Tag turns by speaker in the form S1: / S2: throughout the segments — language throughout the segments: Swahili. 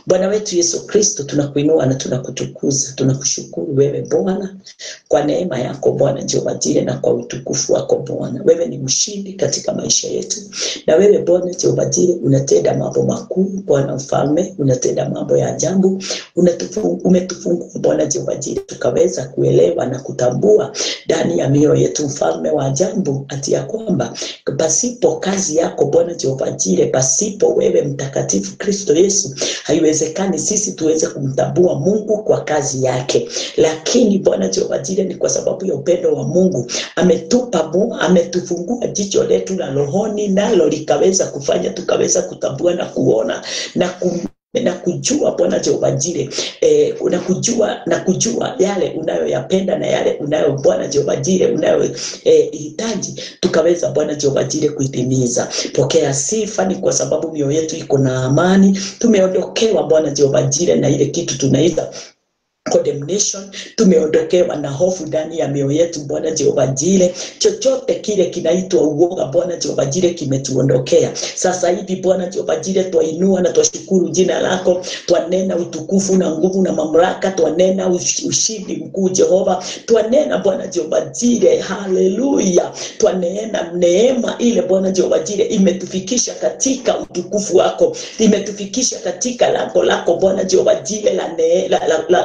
S1: Bwana wetu Yesu Kristo, tunakuinua na tunakutukuza. Tunakushukuru wewe Bwana kwa neema yako Bwana Jehova Jireh, na kwa utukufu wako Bwana. Wewe ni mshindi katika maisha yetu, na wewe Bwana Jehova Jireh unatenda mambo makuu Bwana Mfalme, unatenda mambo ya ajabu. Umetufungua Bwana Jehova Jireh tukaweza kuelewa na kutambua ndani ya mioyo yetu Mfalme wa ajabu, ati ya kwamba pasipo kazi yako Bwana Jehova Jireh, pasipo wewe mtakatifu Kristo Yesu, haiwezekani sisi tuweze kumtambua Mungu kwa kazi yake. Lakini Bwana Jehova Jireh, ni kwa sababu ya upendo wa Mungu ametufungua jicho letu la rohoni, nalo likaweza kufanya tukaweza kutambua na kuona na kujua Bwana Jehova Jireh, kujua yale unayoyapenda na yale unayo Bwana Jehova Jireh unayohitaji tukaweza Bwana Jehova Jireh kuitimiza. Pokea sifa, ni kwa sababu mioyo yetu iko na amani. Tumeondokewa Bwana Jehova Jireh na ile kitu tunaita condemnation. Tumeondokewa na hofu ndani ya mioyo yetu Bwana Jehova Jireh. Chochote kile kinaitwa uoga Bwana Jehova Jireh kimetuondokea. Sasa hivi Bwana Jehova Jireh twainua na twashukuru jina lako, twanena utukufu na nguvu na mamlaka, twanena ushindi mkuu Jehova, twanena Bwana Jehova Jireh haleluya, twanena neema ile Bwana Jehova Jireh imetufikisha katika utukufu wako, imetufikisha katika lango lako Bwana Jehova Jireh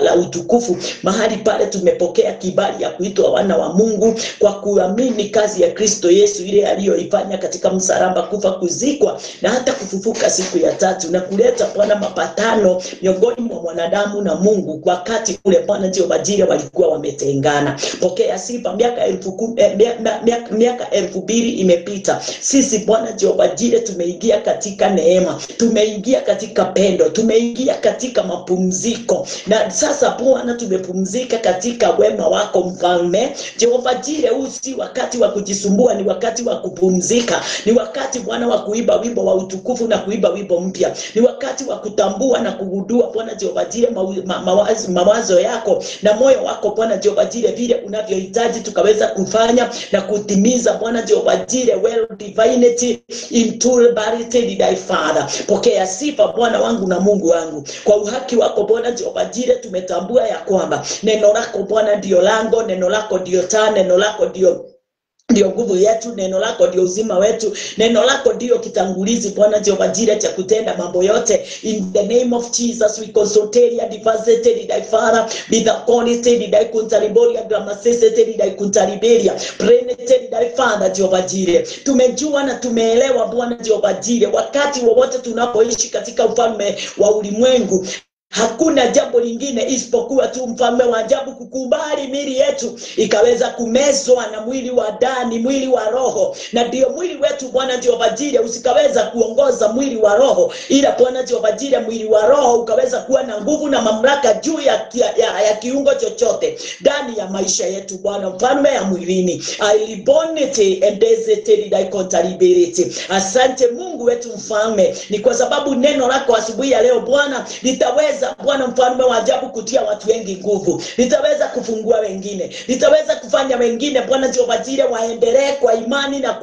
S1: la utukufu, mahali pale tumepokea kibali ya kuitwa wana wa Mungu kwa kuamini kazi ya Kristo Yesu ile aliyoifanya katika msalaba, kufa, kuzikwa na hata kufufuka siku ya tatu, na kuleta Bwana mapatano miongoni mwa mwanadamu na Mungu wakati ule Bwana Jehova Jireh walikuwa wametengana. Pokea sifa. Miaka 2000 imepita, sisi Bwana Jehova Jireh tumeingia katika neema, tumeingia katika pendo, tumeingia katika mapumziko, na sasa Bwana tumepumzika katika wema wako Mfalme Jehova Jireh. Huu si wakati wa kujisumbua, ni wakati wa kupumzika, ni wakati Bwana wa kuimba wimbo wa utukufu na kuimba wimbo mpya, ni wakati wa kutambua na kugundua Bwana Jehova Jireh mawazo yako na moyo wako Bwana Jehova Jireh, vile unavyohitaji tukaweza kufanya na kutimiza Bwana Jehova Jireh well divinity into barity thy Father. Pokea sifa Bwana wangu na Mungu wangu kwa uhaki wako Bwana Jehova Jireh. Tumetambua ya kwamba neno lako Bwana ndio lango, neno lako ndio taa, neno lako ndio nguvu yetu, neno lako ndio uzima wetu, neno lako ndio kitangulizi Bwana Jehova Jireh cha kutenda mambo yote. In the name of Jesus we consulted diversity thy Father be the quality thy kuntariboria dramasesete thy kuntariberia prenete thy Father Jehova Jireh. Tumejua na tumeelewa Bwana Jehova Jireh, wakati wowote tunapoishi katika ufalme wa ulimwengu, hakuna jambo lingine isipokuwa tu Mfalme wa ajabu kukubali miili yetu ikaweza kumezwa na mwili wa ndani, mwili wa roho, na ndio mwili wetu Bwana Jehova Jireh usikaweza kuongoza mwili wa roho, ila Bwana Jehova Jireh mwili wa roho ukaweza kuwa na nguvu na mamlaka juu ya kiungo chochote ndani ya maisha yetu Bwana Mfalme ya mwilini. Ilibonete endezete thy contaribility. Asante Mungu wetu Mfalme, ni kwa sababu neno lako asubuhi ya leo Bwana litaweza Bwana Mfalme wa ajabu kutia watu wengi nguvu, litaweza kufungua wengine, litaweza kufanya wengine Bwana Jehova Jireh waendelee kwa imani na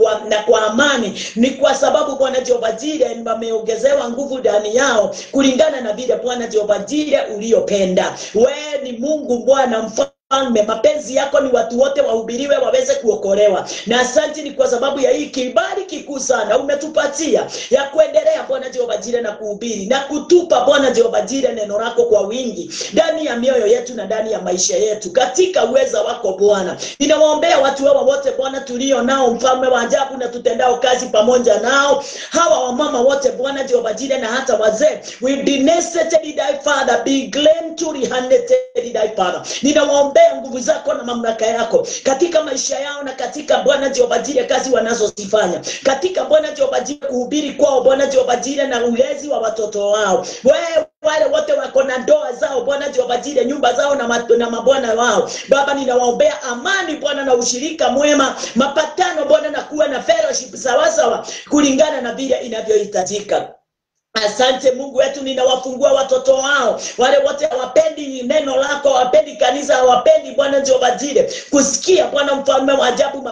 S1: kwa amani. Ni kwa sababu Bwana Jehova Jireh wameongezewa nguvu ndani yao kulingana na vile Bwana Jehova Jireh uliyopenda. Wewe ni Mungu Bwana Mfalme, mapenzi yako ni watu wote wahubiriwe waweze kuokolewa. Na asante ni kwa sababu ya hii kibali kikuu sana umetupatia ya kuendelea Bwana Jehova Jireh na kuhubiri na kutupa Bwana Jehova Jireh neno lako kwa wingi ndani ya mioyo yetu na ndani ya maisha yetu katika uweza wako Bwana. Ninawaombea watu hawa wote Bwana tulio nao Mfalme wa ajabu na tutendao kazi pamoja nao, hawa wamama wote Bwana Jehova Jireh na hata wazee, we dinested thy Father be claimed to rehanded thy Father. Ninawaombea nguvu zako na mamlaka yako katika maisha yao na katika Bwana Jehova Jireh kazi wanazozifanya katika Bwana Jehova Jireh kuhubiri kwao Bwana Jehova Jireh na ulezi wa watoto wao. Wewe wale wote wako na ndoa zao Bwana Jehova Jireh, nyumba zao na mabwana wao Baba, ninawaombea amani Bwana na ushirika mwema, mapatano Bwana na kuwa na fellowship sawa sawa kulingana na vile inavyohitajika. Asante Mungu wetu, ninawafungua watoto wao, wale wote hawapendi neno lako, hawapendi kanisa, hawapendi Bwana Jehova Jire kusikia Bwana mfalme wa ajabu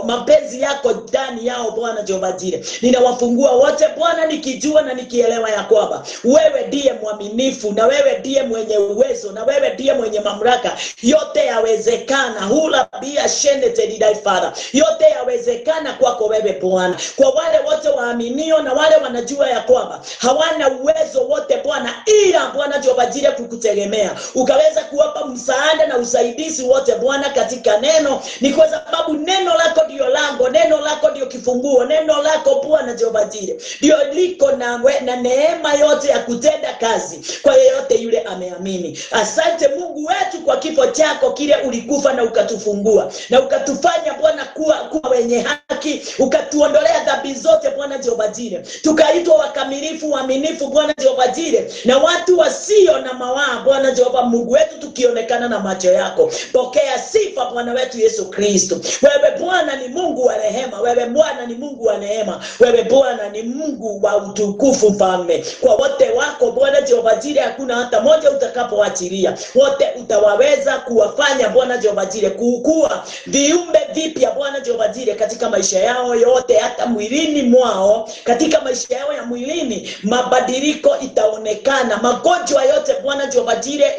S1: mapenzi yako ndani yao Bwana Jehova Jire. Ninawafungua wote Bwana, nikijua na nikielewa ya kwamba wewe ndiye mwaminifu, na wewe ndiye mwenye uwezo, na wewe ndiye mwenye mamlaka. Yote yawezekana, hula bia shende tedidai Father. Yote yawezekana kwako wewe Bwana. Kwa wale wote waaminio na wale wanajua ya kwamba hawana uwezo wote Bwana, ila Bwana Jehova Jire kukutegemea, ukaweza kuwapa msaada na usaidizi wote Bwana katika neno. Ni kwa sababu neno lako ndio lango, neno lako ndio kifunguo, neno lako Bwana Jehova Jire ndio liko na neema yote ya kutenda kazi kwa yeyote yule ameamini. Asante Mungu wetu kwa kifo chako kile ulikufa na ukatufungua na ukatufanya Bwana kuwa wenye haki, ukatuondolea dhambi zote Bwana Jehova Jire, tukaitwa wakamilifu waaminifu Bwana Jehova Jire, na watu wasio na mawaa Bwana Jehova Mungu wetu, tukionekana na macho yako. Pokea sifa Bwana wetu Yesu Kristo. Wewe Bwana ni Mungu wa rehema, wewe Bwana ni Mungu wa neema, wewe Bwana ni Mungu wa utukufu Mfalme. Kwa wote wako Bwana Jehova Jire hakuna hata moja utakapoachilia, wote utawaweza kuwafanya Bwana Jehova Jire kukua viumbe vipya Bwana Jehova Jire katika maisha yao yote, hata mwilini mwao, katika maisha yao ya mwilini mabadiliko itaonekana. Magonjwa yote Bwana Jehova Jire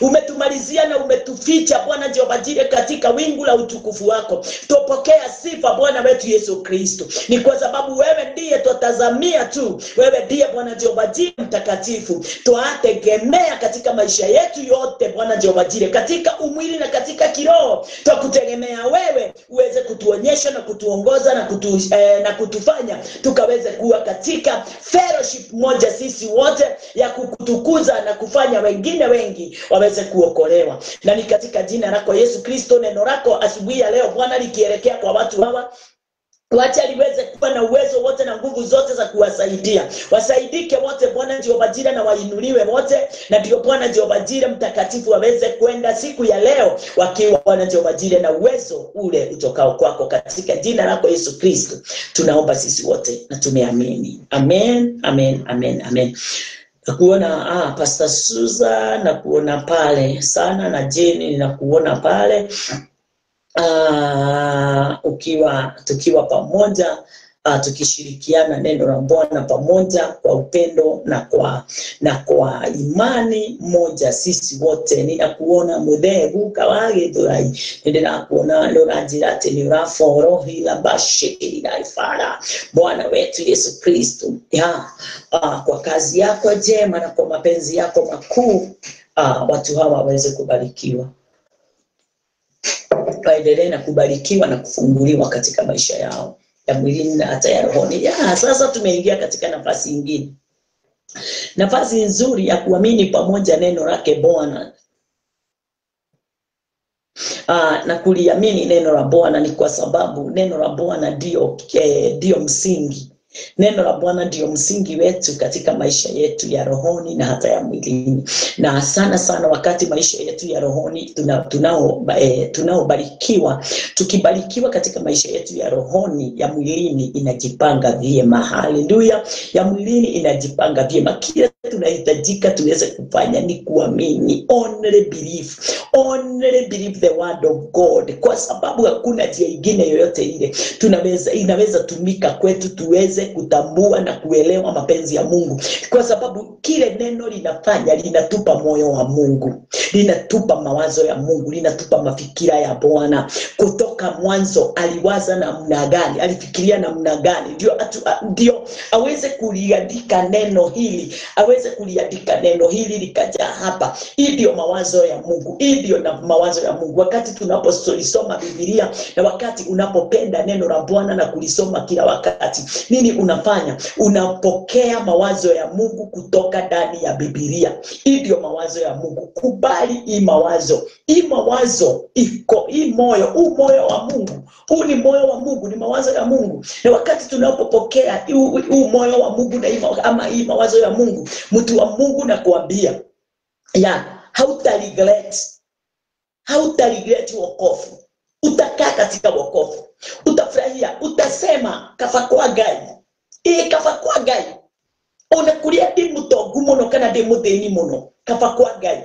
S1: umetumalizia na umetuficha Bwana Jehova Jire katika wingu la utukufu wako. Tupokea sifa Bwana wetu Yesu Kristo. Ni kwa sababu wewe ndiye tutazamia tu, wewe ndiye Bwana Jehova Jire mtakatifu. Tuategemea katika maisha yetu yote Bwana Jehova Jire, katika umwili na katika kiroho. Tukutegemea wewe uweze kutuonyesha na kutuongoza na kutufanya tukaweze kuwa katika fellowship moja sisi wote ya kukutukuza na kufanya wengine wengi waweze kuokolewa. Na ni katika jina lako Yesu Kristo, neno lako asubuhi ya leo Bwana likielekea kwa watu hawa, wacha liweze kuwa na uwezo wote na nguvu zote za kuwasaidia. Wasaidike wote Bwana Jehova Jire, na wainuliwe wote, na ndio Bwana Jehova Jire mtakatifu waweze kwenda siku ya leo wakiwa Bwana Jehova Jire na uwezo ule utokao kwako, katika jina lako Yesu Kristo tunaomba sisi wote na tumeamini. Amen, amen, amen, amen. Nakuona Pastor Susan, nakuona pale sana, na Jenny nakuona pale. Tukiwa pamoja, tukishirikiana neno la Bwana pamoja kwa upendo na kwa imani moja sisi wote. Ninakuona Mudebu kawage dorai, ninakuona Lorajirate ni raforo hila bashiri daifara Bwana wetu Yesu Kristo, kwa kazi yako jema na kwa mapenzi yako makuu, watu hawa waweze kubarikiwa, waendelee na kubarikiwa na kufunguliwa katika maisha yao ya mwilini na hata ya rohoni. Sasa tumeingia katika nafasi nyingine, nafasi nzuri ya kuamini pamoja neno lake Bwana. Na kuliamini neno la Bwana ni kwa sababu neno la Bwana ndio msingi. Neno la Bwana ndio msingi wetu katika maisha yetu ya rohoni na hata ya mwilini. Na sana wakati maisha yetu ya rohoni tunaobarikiwa, tukibarikiwa katika maisha yetu ya rohoni, ya mwilini inajipanga vyema. Haleluya. Ya mwilini inajipanga vyema. Kile tunahitajika tuweze kufanya ni kuamini. Only believe the word of God, kwa sababu hakuna njia nyingine yoyote ile inaweza tumika kwetu tuweze kutambua na kuelewa mapenzi ya Mungu, kwa sababu kile neno linafanya, linatupa moyo wa Mungu, linatupa mawazo ya Mungu, linatupa mafikira ya Bwana. Kutoka mwanzo aliwaza namna gani, alifikiria namna gani, ndio aweze kuliandika neno hili, likaja hapa. Hii ndio mawazo ya Mungu, mawazo ya Mungu. Wakati tunaposoma Biblia na wakati unapopenda neno la Bwana na kulisoma kila wakati, nini unafanya? Unapokea mawazo ya Mungu kutoka ndani ya Biblia. Hii ndio mawazo ya Mungu. Kubali hii mawazo iko, hii moyo wa Mungu. Huu ni moyo wa Mungu, ni mawazo ya Mungu. Na wakati tunapopokea huu moyo wa Mungu na hii mawazo ya Mungu, mtu wa Mungu na kuambia hautaregret wokovu. Utakaa katika wokovu, utafurahia, utasema kafa kwa gani, kaba kwa Ngai ona kuria ndi mutongu muno kana ndi muthini muno kaba kwa Ngai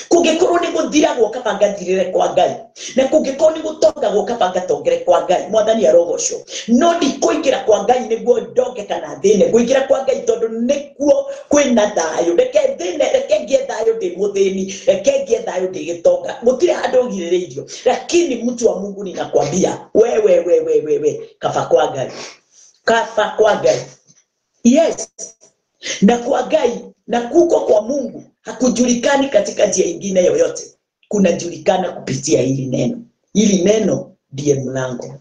S1: kungikorwo ni guthiragwo kaba ngathirire kwa Ngai na kungikorwo ni gutongagwo kaba ngatongere kwa Ngai mwathani arogocwo no ndi kuingira kwa Ngai niguo ndonge kana thine kuingira kwa Ngai tondu nikuo kwina thayo reke thine reke ngie thayo ndi muthini reke ngie thayo ndi gitonga mutire handu ngirireirio lakini mtu wa Mungu ninakwambia wewe kaba kwa Ngai kaba kwa Ngai yes na kwa Ngai na kuko kwa Mungu hakujulikani katika njia nyingine yoyote kunajulikana kupitia hili neno. Hili neno ndiye mlango,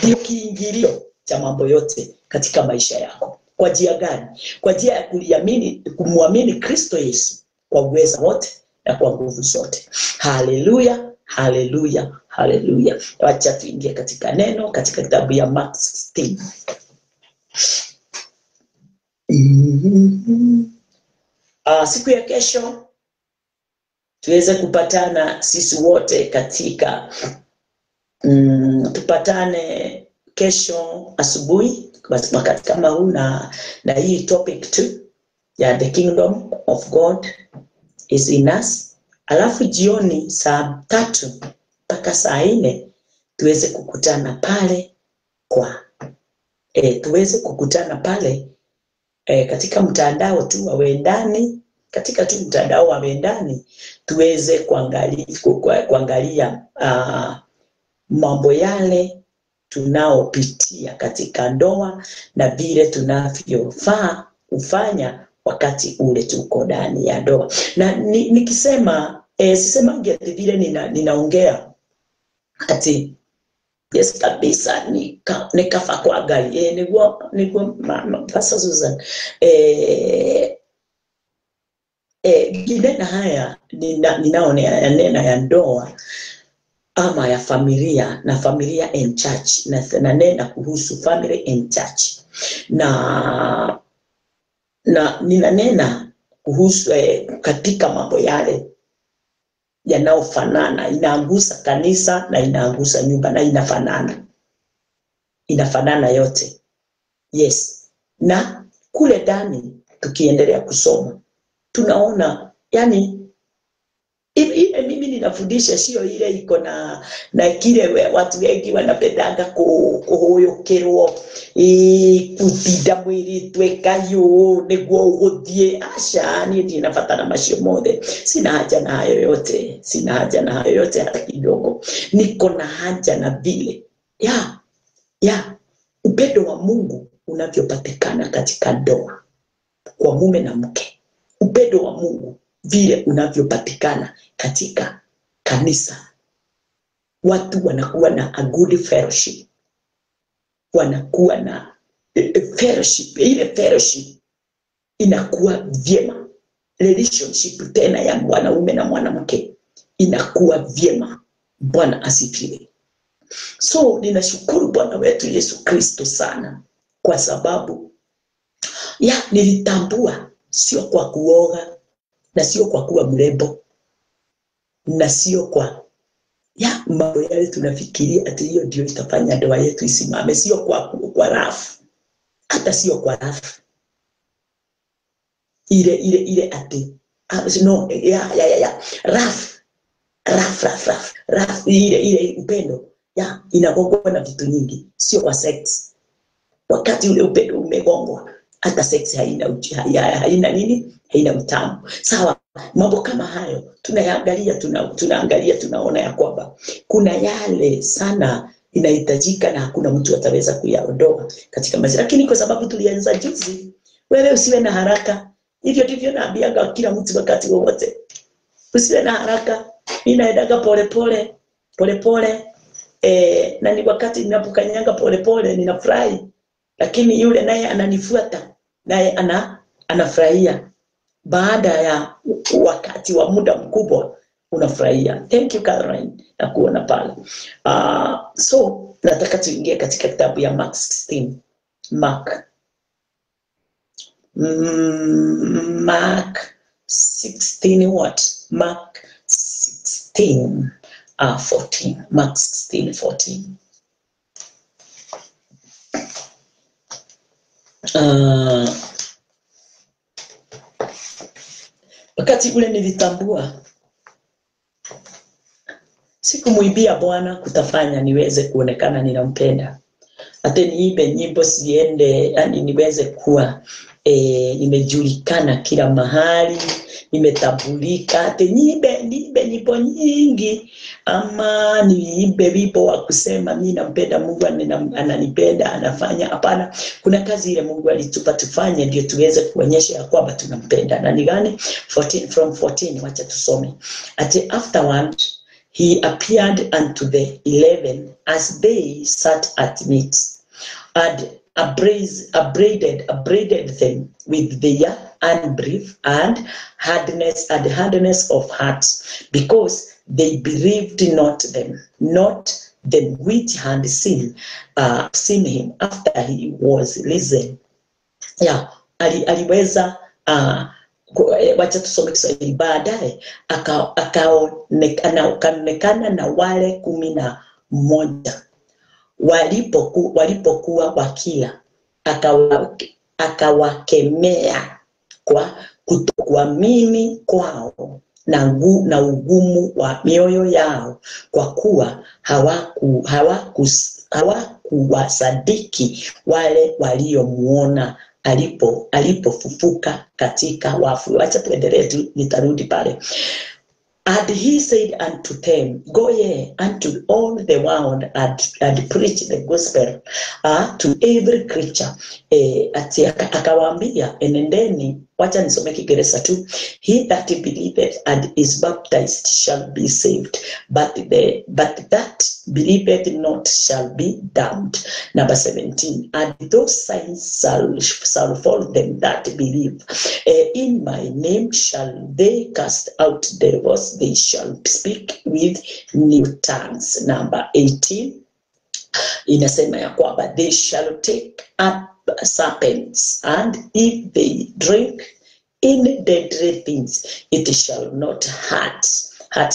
S1: ndio kiingilio cha mambo yote katika maisha yako. Kwa njia gani? Kwa njia ya kuliamini, kumwamini Kristo Yesu kwa uweza wote na kwa nguvu zote. Haleluya, haleluya, haleluya. Wacha tuingie katika neno katika kitabu ya Mark 16. Siku ya kesho tuweze kupatana sisi wote katika tupatane kesho asubuhi wakati kama huu na hii topic tu ya the kingdom of God is in us. Alafu jioni saa 3 mpaka saa 4 tuweze kukutana pale katika mtandao tu wa Wendani, katika tu mtandao wa Wendani tuweze kuangalia mambo yale tunaopitia katika ndoa na vile tunavyofaa kufanya wakati ule tuko ndani ya ndoa. Na nikisema sisemangi vile ninaongea ati yes kabisa nikafa kwa Ngai niguo Pastor Susan ginena haya ninaonea ya ndoa ama ya familia na familia and church na nena kuhusu family and church na ninanena kuhusu katika mambo yale yanaofanana, inaangusa kanisa na inaangusa nyumba na inafanana yote. Yes. Na kule ndani tukiendelea kusoma tunaona yani ile mimi ninafundisha sio ile iko na kile watu wengi wanapendanga kuhoyokerwo kutinda mwiri twekayo niguo guthie asha ni ndinafatana macio mothe sina haja na hayo yote hata kidogo. Niko na haja na vile upendo wa Mungu unavyopatikana katika ndoa kwa mume na mke, upendo wa Mungu vile unavyopatikana katika kanisa. Watu wanakuwa na a good fellowship, wanakuwa na fellowship, ile fellowship inakuwa vyema. Relationship tena ya mwanaume na mwanamke inakuwa vyema. Bwana asifiwe. So ninashukuru Bwana wetu Yesu Kristo sana kwa sababu nilitambua sio kwa kuoga na sio kwa kuwa mrembo na sio kwa mambo yale tunafikiria ati hiyo ndio itafanya ndoa yetu isimame, sio kwa rafu, hata sio kwa rafu ile ati no rafu ile upendo inagongwa na vitu nyingi, sio kwa sex. Wakati ule upendo umegongwa hata sex haina utamu. Sawa, mambo kama hayo tunaangalia tunaona ya kwamba kuna yale sana inahitajika na hakuna mtu ataweza kuyaondoa katika maisha. Lakini kwa sababu tulianza juzi, wewe usiwe na haraka. Hivyo ndivyo naambianga kila mtu wakati wowote. Usiwe na haraka. Ninaendaga pole. Na ni wakati ninapokanyanga pole ninafurahi. Lakini yule naye ananifuata, naye anafurahia. Baada ya wakati wa muda mkubwa unafurahia. Thank you Caroline na kuona pale. So nataka tuingie katika kitabu ya Mark 16. Mark 16 what? Mark 16 14. Mark 16 14. Wakati ule nilitambua sikumuibia Bwana kutafanya niweze kuonekana ninampenda. Hata niibe nyimbo siende, yani niweze kuwa nimejulikana kila mahali, nimetambulika. Hata niibe nyimbo nyingi, ama niibe wimbo wa kusema mimi nampenda Mungu, ananipenda, anafanya. Hapana, kuna kazi ile Mungu alitupa tufanye ndio tuweze kuonyesha ya kwamba tunampenda. Na ni gani? 14 from 14, wacha tusome. Afterward he appeared unto the 11 as they sat at meat, and upbraided them with their unbelief and hardness of heart, because they believed not them which had seen him after he was risen. Aliweza wacha tusome Kiswahili. Baadaye akaonekana na wale 11 walipokuwa wakila, akawakemea kwa kutokuamini kwao na ugumu wa mioyo yao, kwa kuwa hawakuwasadiki wale waliomuona alipofufuka katika wafu. Acha tuendelee tu, nitarudi pale. And he said unto them, go ye unto all the world and preach the gospel to every creature. Akawaambia, enendeni, wacha nisome Kiingereza tu. He that believeth and is baptized shall be saved, but that believeth not shall be damned. Number 17, and those signs shall follow them that believe. In my name shall they cast out devils, they shall speak with new tongues. Number 18, inasema ya kwamba they shall take up serpents, and if they drink in deadly things, it shall not hurt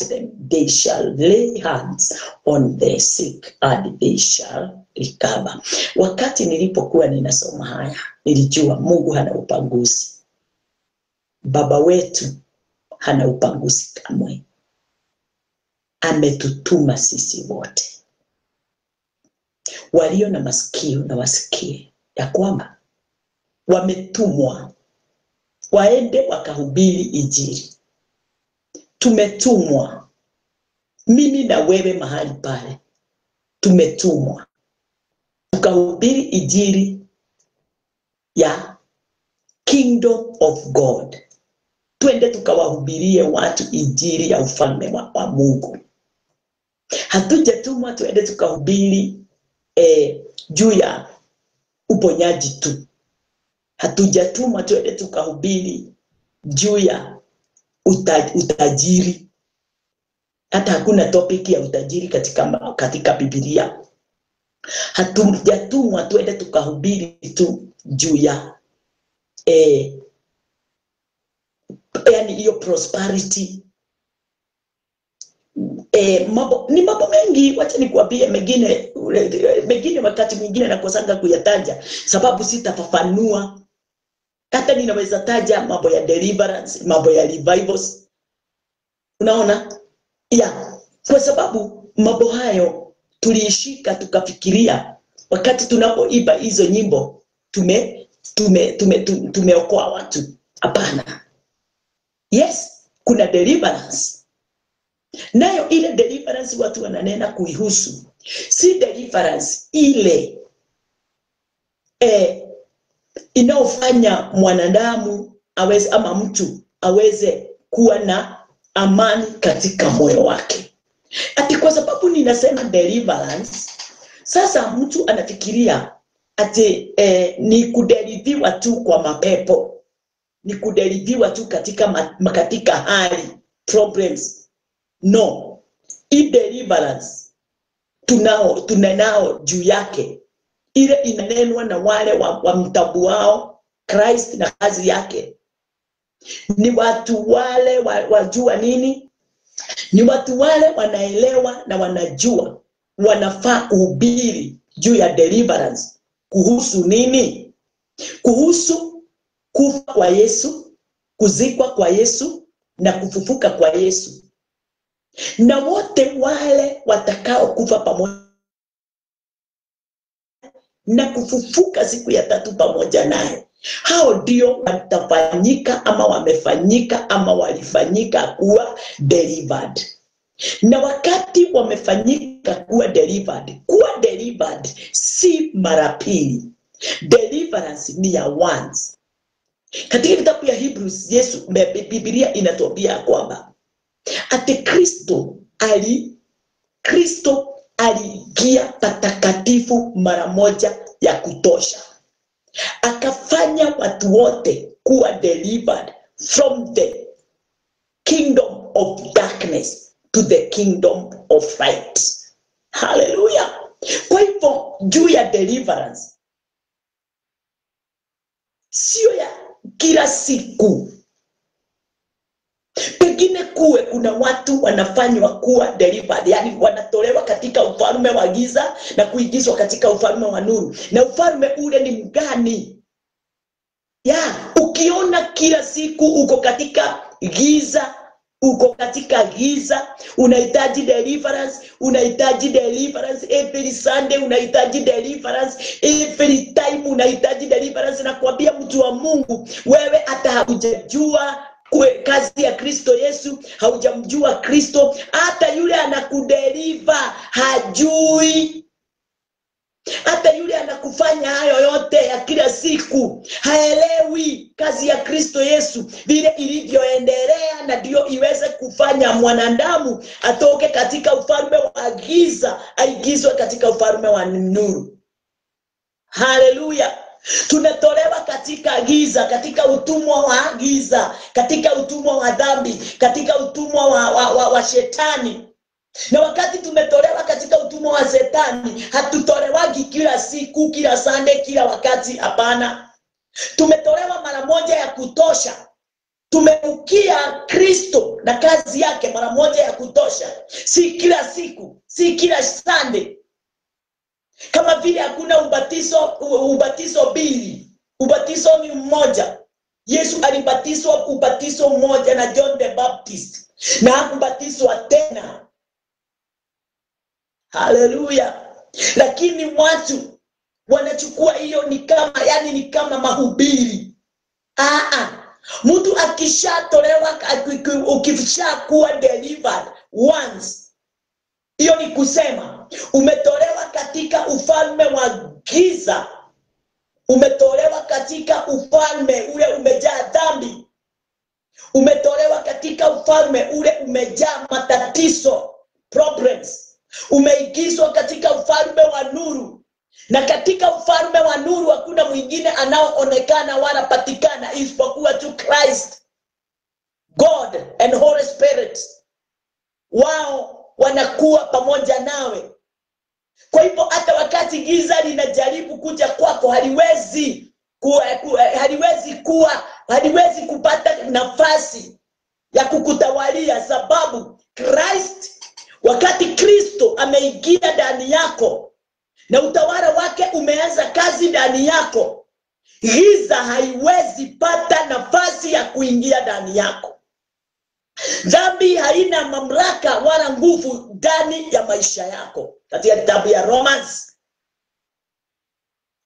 S1: them. They shall lay hands on the sick and they shall recover. Wakati nilipokuwa ninasoma haya, nilijua Mungu hana upanguzi. Baba wetu hana upanguzi kamwe. Ametutuma sisi wote. Walio na masikio na wasikie ya kwamba wametumwa waende wakahubiri Injili. Tumetumwa, mimi na wewe mahali pale, tumetumwa tukahubiri Injili ya Kingdom of God. Twende tukawahubirie watu Injili ya ufalme wa Mungu. Hatujatumwa twende tukahubiri juu ya uponyaji tu. Hatujatumwa twende tukahubiri juu ya utajiri. Hata hakuna topic ya utajiri katika Biblia. Hatujatumwa twende tukahubiri tu juu ya yani hiyo prosperity. Ni mambo mengi, wacha nikuambie mengine wakati mwingine nakosanga kuyataja sababu sitafafanua. Hata ninaweza taja mambo ya deliverance, mambo ya revivals. Unaona? Kwa sababu mambo hayo tuliishika tukafikiria wakati tunapoiba hizo nyimbo tumeokoa watu. Hapana. Yes, kuna deliverance. Nayo ile deliverance watu wananena kuihusu. Si deliverance ile inaofanya mwanadamu aweze ama mtu aweze kuwa na amani katika moyo wake. Ati kwa sababu ninasema deliverance, sasa mtu anafikiria ati ni kudeliviwa tu kwa mapepo, ni kudeliviwa tu katika hali problems. No, hii deliverance tunanao juu yake, ile inanenwa na wale wa mtabu wao Christ na kazi yake. Ni watu wale wajua nini? Ni watu wale wanaelewa na wanajua wanafaa kuhubiri juu ya deliverance kuhusu nini? kuhusu kufa kwa Yesu, kuzikwa kwa Yesu na kufufuka kwa Yesu. Na wote wale watakao kufa pamoja na kufufuka siku ya tatu pamoja naye, hao ndio watafanyika ama wamefanyika ama walifanyika kuwa delivered. Na wakati wamefanyika kuwa delivered si mara pili. Deliverance ni ya once. Katika kitabu ya Hebrews, Biblia inatuambia kwamba ati Kristo aliingia patakatifu mara moja ya kutosha, akafanya watu wote kuwa delivered from the kingdom of darkness to the kingdom of light. Hallelujah. Kwa hivyo juu ya deliverance sio ya kila siku. Pengine kuna watu wanafanywa kuwa delivered, yani wanatolewa katika ufalme wa giza na kuingizwa katika ufalme wa nuru. Na ufalme ule ni mgani? Ukiona kila siku uko katika giza, unahitaji deliverance every Sunday, unahitaji deliverance every time, unahitaji deliverance. Na kuambia mtu wa Mungu, wewe hata haujajua kazi ya Kristo Yesu, haujamjua Kristo, hata yule anakudeliver hajui. Hata yule anakufanya hayo yote ya kila siku haelewi kazi ya Kristo Yesu vile ilivyoendelea, na ndio iweze kufanya mwanadamu atoke katika ufalme wa giza aingizwe katika ufalme wa nuru. Haleluya. Tunatolewa katika giza, katika utumwa wa giza, katika utumwa wa dhambi, katika utumwa wa shetani. Na wakati tumetolewa katika utumwa wa Shetani, hatutolewagi kila siku, kila Sunday, kila wakati. Hapana. Tumetolewa mara moja ya kutosha. Tumeukia Kristo na kazi yake mara moja ya kutosha. Si kila siku, si kila Sunday. Kama vile hakuna ubatizo mbili. Ubatizo ni mmoja. Yesu alibatizwa ubatizo mmoja na John the Baptist, na hakubatizwa tena. Haleluya. Lakini watu wanachukua hiyo ni kama mahubiri. Mtu akishatolewa, ukishakuwa delivered once, hiyo ni kusema umetolewa katika ufalme wa giza, umetolewa katika ufalme ule umejaa dhambi, umetolewa katika ufalme ule umejaa matatizo, problems. Umeingizwa katika ufalme wa nuru, na katika ufalme wa nuru hakuna mwingine anaoonekana wala patikana isipokuwa tu Christ, God and Holy Spirit. Wao wanakuwa pamoja nawe. Kwa hivyo hata wakati giza linajaribu kuja kwako, haliwezi kupata nafasi ya kukutawalia, sababu wakati Kristo ameingia ndani yako na utawala wake umeanza kazi ndani yako, giza haiwezi pata nafasi ya kuingia ndani yako. Dhambi haina mamlaka wala nguvu ndani ya maisha yako. Katika kitabu ya Romans.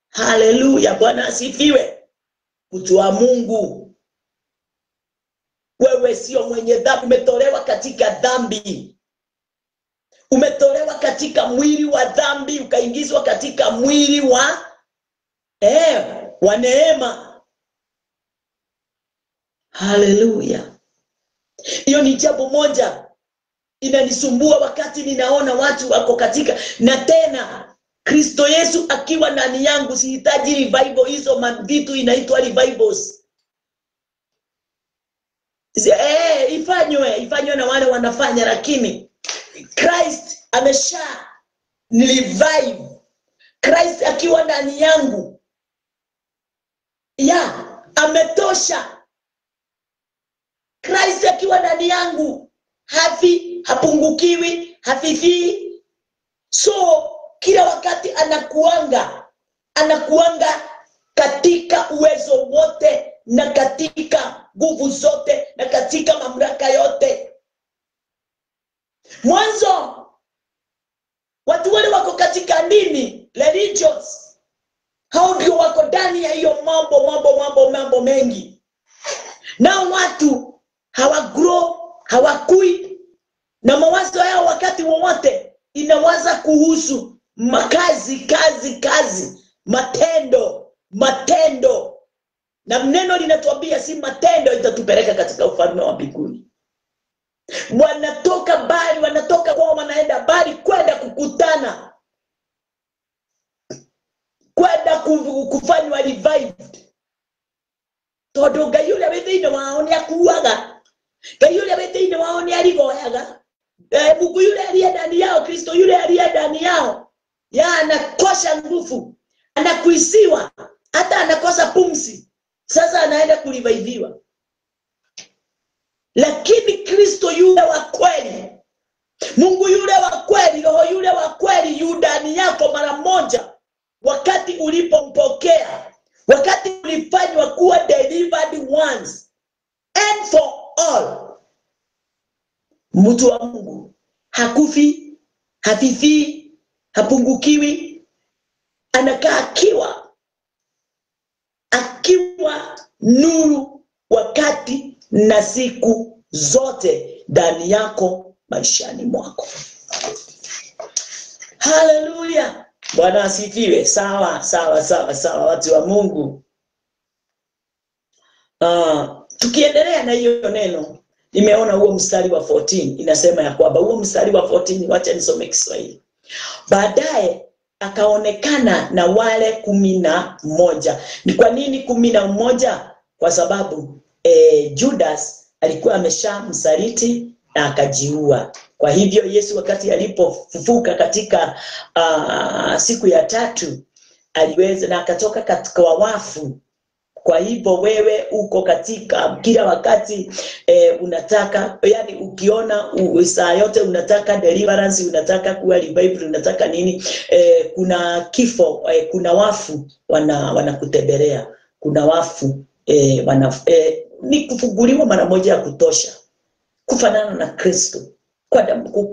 S1: Haleluya, Bwana asifiwe. Mtu wa Mungu, wewe sio mwenye dhambi. Umetolewa katika dhambi. Umetolewa katika mwili wa dhambi ukaingizwa katika mwili wa neema. Haleluya. Hiyo ni jambo moja inanisumbua wakati ninaona watu wako katika, na tena Kristo Yesu akiwa ndani yangu, sihitaji revival hizo vitu inaitwa revivals. Ifanywe na wale wanafanya, lakini Christ amesha revive. Christ akiwa ndani yangu, ametosha. Christ akiwa ndani yangu, hapungukiwi, hafifii. So kila wakati anakuanga katika uwezo wote na katika nguvu zote na katika mamlaka yote. Mwanzo watu wale wako katika dini, religions, hao ndio wako ndani ya hiyo mambo mengi. Na watu hawagrow, hawakui, na mawazo yao wakati wowote inawaza kuhusu kazi, matendo. Na neno linatuambia si matendo itatupeleka katika ufalme wa mbinguni. Wanatoka bali, wanatoka kwa wanaenda bali kwenda kukutana, kwenda kufanywa revived. Todo gayule abethine waone akuaga, gayule abethine waone aligoyaga. Mungu yule aliye ndani yao, Kristo yule aliye ndani yao, anakosha nguvu, anakuisiwa, hata anakosa pumzi. Sasa anaenda kureviveiwa. Lakini Kristo yule wa kweli, Mungu yule wa kweli, Roho yule wa kweli yu ndani yako mara moja wakati ulipompokea, wakati ulifanywa kuwa delivered once and for all. Mtu wa Mungu hakufi, hafifi, hapungukiwi, anakaa akiwa nuru wakati na siku zote ndani yako, maishani mwako. Haleluya. Bwana asifiwe. Sawa watu wa Mungu. Tukiendelea na hiyo neno, nimeona huo mstari wa 14 inasema ya kwamba, huo mstari wa 14, wacha nisome Kiswahili. Baadaye akaonekana na wale 11. Ni kwa nini 11? Kwa sababu Judas alikuwa ameshamsaliti na akajiua. Kwa hivyo Yesu wakati alipofufuka katika siku ya 3 aliweza na akatoka katika wafu. Kwa hivyo wewe uko katika kila wakati unataka, yani ukiona saa yote unataka deliverance, unataka kuwa revived, unataka nini, kuna kifo, kuna wafu wanakutembelea, kuna wafu ni kufunguliwa mara moja ya kutosha kufanana na Kristo, kwa damu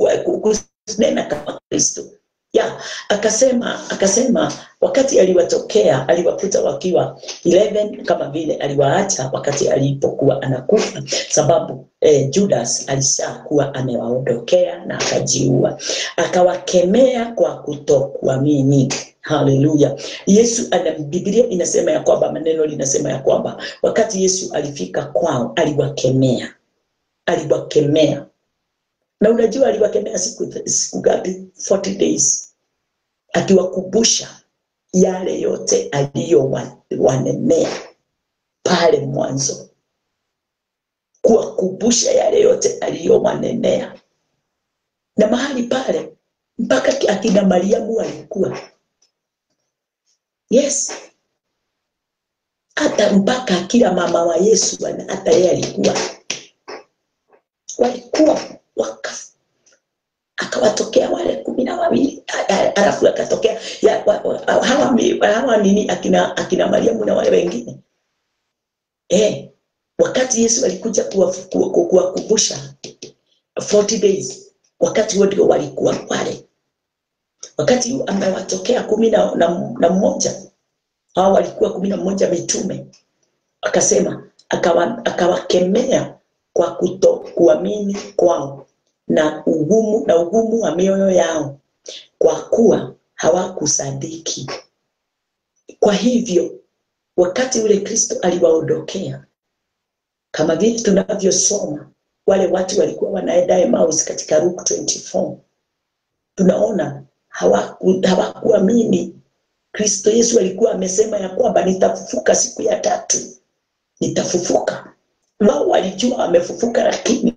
S1: kunena kama Kristo. Akasema wakati aliwatokea, aliwakuta wakiwa 11 kama vile aliwaacha wakati alipokuwa anakufa, sababu Judas alishakuwa amewaondokea na akajiua. Akawakemea kwa kutokuamini. Haleluya. Yesu Biblia inasema ya kwamba, maneno linasema ya kwamba wakati Yesu alifika kwao aliwakemea. Na unajua aliwakemea siku gapi? 40 days. Akiwakumbusha yale yote aliyowanenea pale mwanzo. Kuwakumbusha yale yote aliyowanenea. Na mahali pale mpaka akina Mariamu alikuwa. Yes. Hata mpaka kila mama wa Yesu, hata yeye walikuwa akawatokea wale 12, alafu akatokea hawa nini akina Mariamu na wale wengine. Wakati Yesu alikuja kuwakumbusha 40 days, wakati wote walikuwa pale. Wakati amewatokea 11, hao walikuwa 11 mitume. Akasema akawakemea kwa kutokuamini kwao na ugumu wa mioyo yao, kwa kuwa hawakusadiki. Kwa hivyo wakati ule Kristo aliwaondokea, kama vile tunavyosoma wale watu walikuwa wanaenda Emmaus katika Luke 24, tunaona hawakuamini Kristo. Yesu alikuwa amesema ya kwamba nitafufuka siku ya 3, nitafufuka. Wao walijua amefufuka, lakini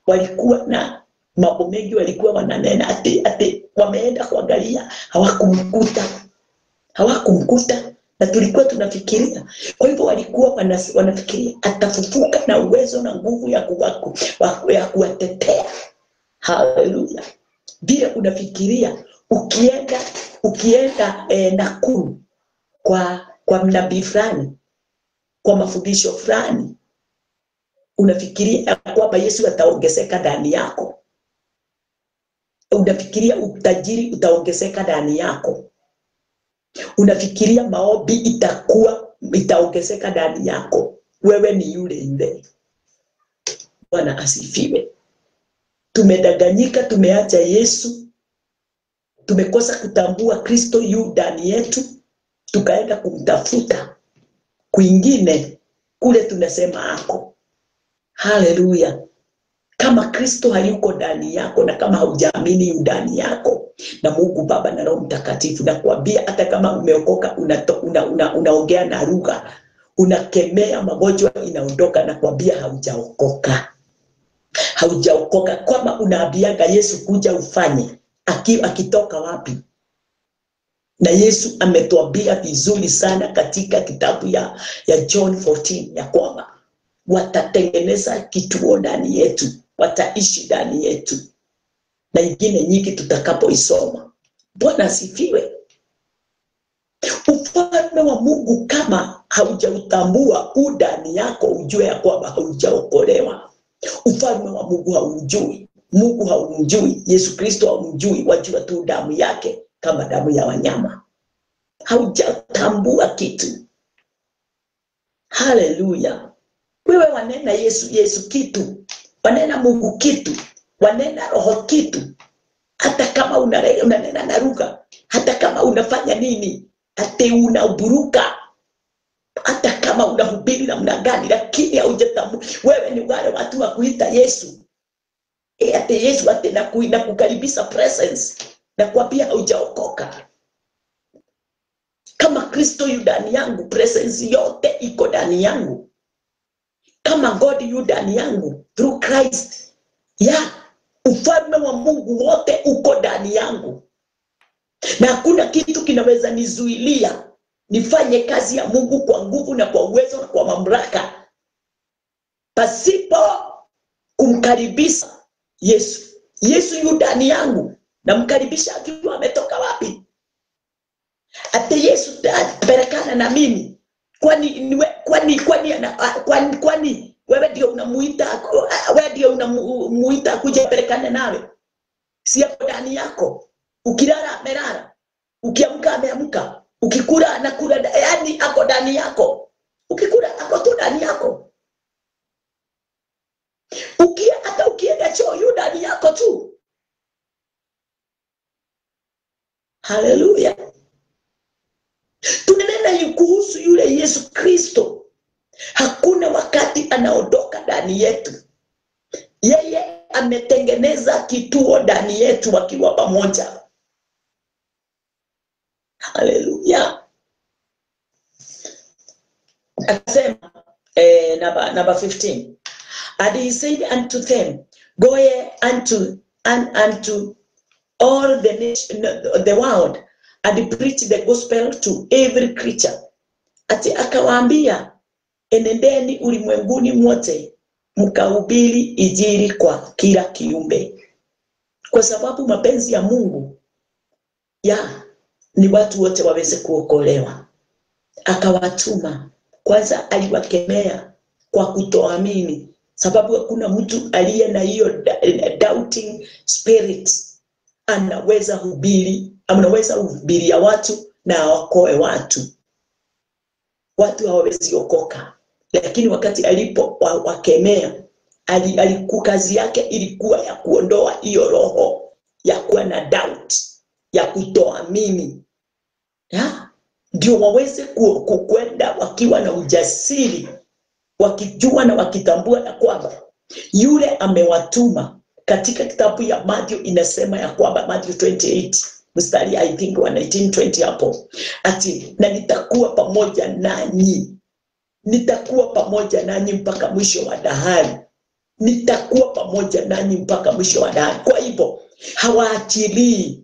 S1: walikuwa na mambo mengi walikuwa wananena, ati wameenda kuangalia, hawakumkuta, na tulikuwa tunafikiria. Kwa hivyo walikuwa wanafikiria atafufuka na uwezo na nguvu ya kuwatetea. Haleluya. Bila unafikiria ukienda Nakuru kwa kwa mnabii fulani, kwa mafundisho fulani, unafikiria kwamba Yesu ataongezeka ndani yako. Unafikiria utajiri utaongezeka ndani yako. Unafikiria maombi itaongezeka ndani yako. Wewe ni yule yule. Bwana asifiwe. Tumedanganyika, tumeacha Yesu. Tumekosa kutambua Kristo yu ndani yetu. Tukaenda kumtafuta kwingine kule tunasema ako. Haleluya. Kama Kristo hayuko ndani yako na kama haujaamini yu ndani yako, na Mungu Baba na Roho Mtakatifu, na kuambia hata kama umeokoka unaongea na lugha, unakemea magonjwa inaondoka, na kuambia haujaokoka. Haujaokoka. Kama unaambiaga Yesu kuja ufanye, akitoka wapi? Na Yesu ametuambia vizuri sana katika kitabu ya John 14 ya kwamba watatengeneza kituo ndani yetu, wataishi ndani yetu, na ingine nyingi tutakapoisoma. Bwana asifiwe. Ufalme wa Mungu kama haujautambua ndani yako, ujue ya kwamba haujaokolewa. Ufalme wa Mungu haujui. Mungu haumjui. Yesu Kristo haumjui. Wajua tu damu yake kama damu ya wanyama. Haujatambua kitu. Haleluya. Wewe wanena Yesu kitu, wanena Mungu kitu, wanena Roho kitu, hata kama unanena na lugha, hata kama unafanya nini, hata unaburuka, hata kama unahubiri namna gani, lakini haujatambua. Wewe ni wale watu wa kuita Yesu. Hata Yesu na kukaribisha presence, na kuambia haujaokoka. Kama Kristo yu ndani yangu, presence yote iko ndani yangu. Kama God yu ndani yangu through Christ, ufalme wa Mungu wote uko ndani yangu, na hakuna kitu kinaweza nizuilia nifanye kazi ya Mungu kwa nguvu na kwa uwezo na kwa mamlaka pasipo kumkaribisha Yesu. Yesu yu ndani yangu, na mkaribisha akiwa ametoka wapi? Ate Yesu ataperekana na mimi. Kwani wewe ndio unamuita, kuja perekane nawe? Si hapo ndani yako? Ukilala amelala, ukiamka ameamka, ukikula anakula, yani ako ndani yako. Ukikula ako tu ndani yako. Hata ukienda choo yu ndani yako tu. Haleluya. Tunanena kuhusu yule Yesu Kristo. Hakuna wakati anaondoka ndani yetu. Yeye ametengeneza kituo ndani yetu wakiwa pamoja. Haleluya. Akasema number 15. And he said unto them, go ye unto all the world and preach the gospel to every creature. Ati akawaambia, enendeni ulimwenguni mwote mkahubiri injili kwa kila kiumbe. Kwa sababu mapenzi ya Mungu ni watu wote waweze kuokolewa. Akawatuma. Kwanza aliwakemea kwa kutoamini, sababu hakuna mtu aliye na hiyo doubting spirit anaweza hubiria watu na aokoe watu. Watu hawawezi okoka. Lakini wakati alipo wakemea, kazi yake ilikuwa ya kuondoa hiyo roho ya kuwa na doubt, ya kutoamini. Ndio waweze kwenda wakiwa na ujasiri, wakijua na wakitambua ya kwamba yule amewatuma. Katika kitabu ya Matthew inasema ya kwamba, Matthew 28 mstari I think 19-20 hapo, ati na nitakuwa pamoja nanyi. Nitakuwa pamoja nanyi mpaka mwisho wa dahari. Nitakuwa pamoja nanyi mpaka mwisho wa dahari. Kwa hivyo hawaachilii,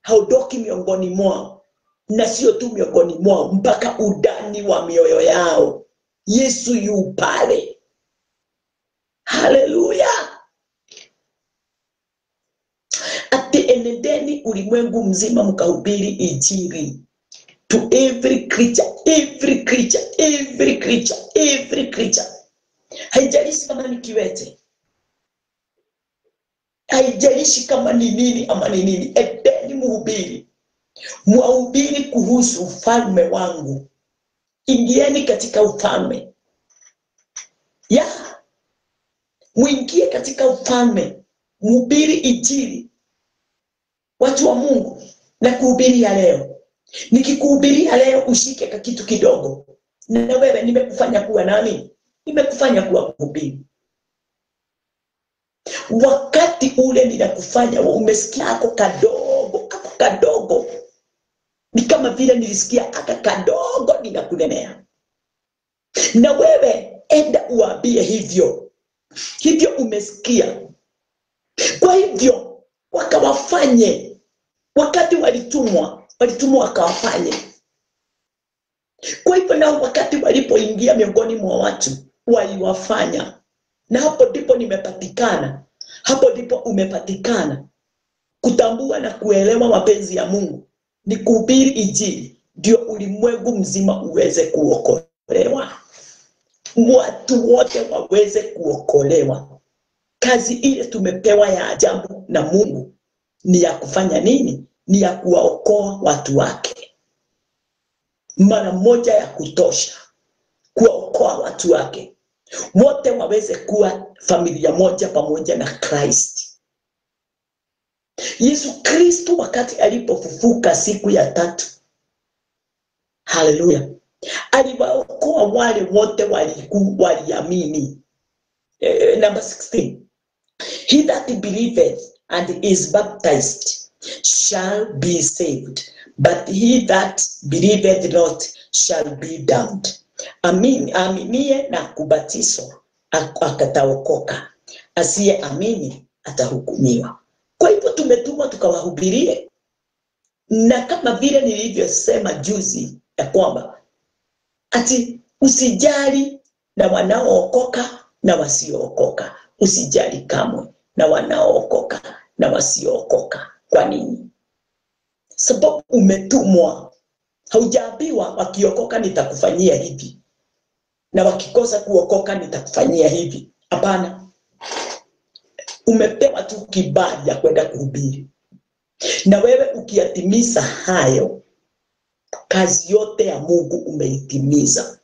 S1: haondoki miongoni mwao, na sio tu miongoni mwao, mpaka udani wa mioyo yao. Yesu yu pale. Haleluya. Ati enendeni ulimwengu mzima mkahubiri injili. to every creature, every creature, every creature, every creature. Haijalishi kama ni kiwete, haijalishi kama ni nini ama ni nini, endeni mhubiri. Mhubiri kuhusu ufalme wangu. Ingieni katika ufalme. Muingie katika ufalme. Mhubiri injili. Watu wa Mungu, na kuhubiria leo. Nikikuhubiria leo ushike ka kitu kidogo. Na wewe nimekufanya kuwa nani? Nimekufanya kuwa mhubiri. Wakati ule ninakufanya umesikia ako kadogo. Ni kama vile nilisikia aka kadogo ninakunenea. Na wewe enda uambie hivyo. Hivyo umesikia. Kwa hivyo wakawafanye. Wakati walitumwa wakawafanye. Kwa hivyo na wakati walipoingia miongoni mwa watu waliwafanya. Na hapo ndipo nimepatikana. Hapo ndipo umepatikana. Kutambua na kuelewa mapenzi ya Mungu ni kuhubiri injili, ndio ulimwengu mzima uweze kuokolewa. Watu wote waweze kuokolewa. Kazi ile tumepewa ya ajabu na Mungu ni ya kufanya nini? Ni ya kuwaokoa watu wake. Mara moja ya kutosha kuwaokoa watu wake. Wote waweze kuwa familia moja pamoja na Kristo. Yesu Kristo wakati alipofufuka siku ya 3. Haleluya. Aliwaokoa wale wote waliamini. Number 16. He that believeth and is baptized shall be saved, but he that believeth not shall be damned. Aminie na kubatizwa akataokoka, asiye amini atahukumiwa. Kwa hivyo tumetumwa tukawahubirie. Na kama vile nilivyosema juzi ya kwamba ati usijali na wanaookoka na wasiookoka. Usijali kamwe na wanaookoka na wasiookoka. Kwa nini? Sababu umetumwa. Haujaambiwa wakiokoka nitakufanyia hivi, na wakikosa kuokoka nitakufanyia hivi. Hapana. Umepewa tu kibali ya kwenda kuhubiri. Na wewe ukiatimiza hayo, kazi yote ya Mungu umeitimiza.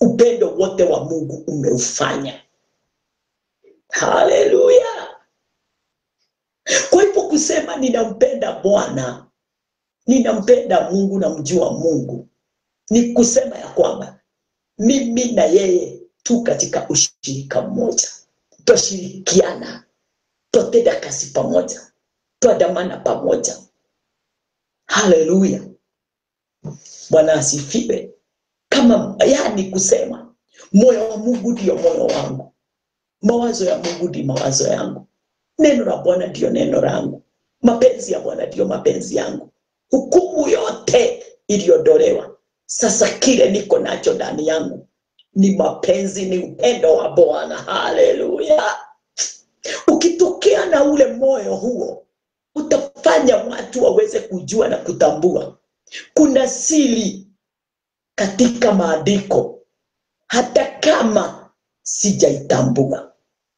S1: Upendo wote wa Mungu umeufanya. Haleluya. Kwa hivyo kusema ninampenda Bwana, ninampenda Mungu na mjua Mungu, ni kusema ya kwamba mimi na yeye tu katika ushirika mmoja. Tushirikiana, tutenda kazi pamoja, tuandamana pamoja. Haleluya. Bwana asifiwe. Kama yani kusema moyo wa Mungu ndio moyo wangu, mawazo ya Mungu ndio mawazo yangu, neno la Bwana ndio neno langu, mapenzi ya Bwana ndio mapenzi yangu. Hukumu yote iliondolewa. Sasa kile niko nacho ndani yangu ni mapenzi, ni upendo wa Bwana. Haleluya. Ukitokea na ule moyo huo, utafanya watu waweze kujua na kutambua kuna siri katika maandiko, hata kama sijaitambua,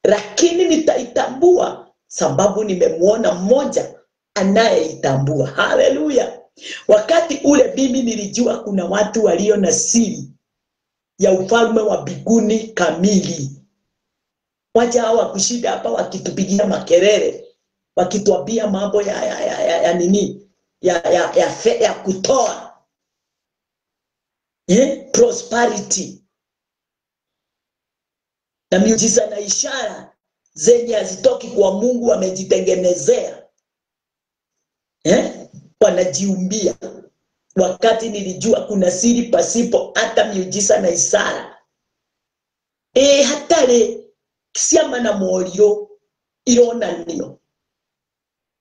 S1: lakini nitaitambua sababu nimemwona mmoja anayeitambua. Haleluya. Wakati ule mimi nilijua kuna watu walio na siri ya ufalme wa mbinguni kamili. Waja hawa kushida hapa wakitupigia makelele, wakituambia mambo ya nini, ya kutoa, prosperity na miujiza na ishara zenye hazitoki kwa Mungu, wamejitengenezea, wanajiumbia. Wakati nilijua kuna siri pasipo hata miujiza na ishara. Hatare siama na morio irona niyo.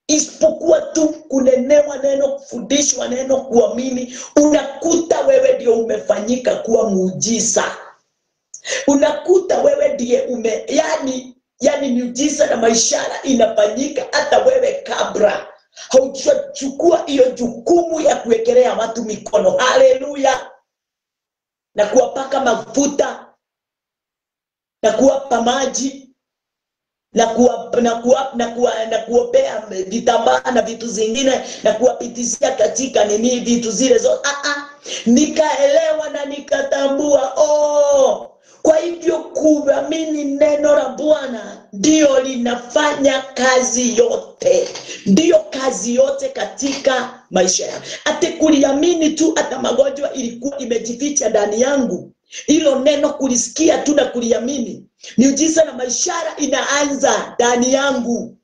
S1: Isipokuwa tu kunenewa neno, kufundishwa neno, kuamini, unakuta wewe ndio umefanyika kuwa muujiza. Unakuta wewe ndiye yani miujiza na maishara inafanyika hata wewe kabla haujachukua hiyo jukumu ya kuwekelea watu mikono, haleluya, na kuwapaka mafuta na kuwapa maji na kuopea vitambaa na vitu zingine na kuwapitishia katika nini vitu zile zote. Nikaelewa na nikatambua, kwa hivyo kuamini neno la Bwana ndio linafanya kazi yote, ndio kazi yote katika maisha yangu. Ate kuliamini tu, hata magonjwa ilikuwa imejificha ndani yangu, hilo neno kulisikia tu na kuliamini, miujiza na maishara inaanza ndani yangu,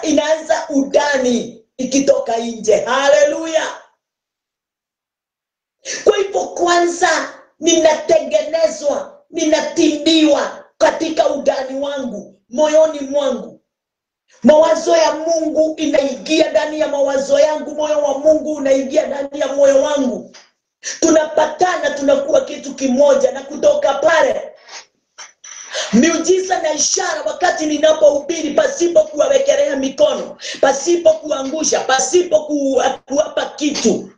S1: inaanza udani ikitoka nje, haleluya. Kwa hivyo kwanza ninatengenezwa, ninatimbiwa katika udani wangu, moyoni mwangu. Mawazo ya Mungu inaingia ndani ya mawazo yangu, moyo wa Mungu unaingia ndani ya moyo wangu. Tunapatana, tunakuwa kitu kimoja, na kutoka pale miujiza na ishara, wakati ninapohubiri pasipo kuwawekelea mikono, pasipo kuangusha, pasipo kuwapa kitu,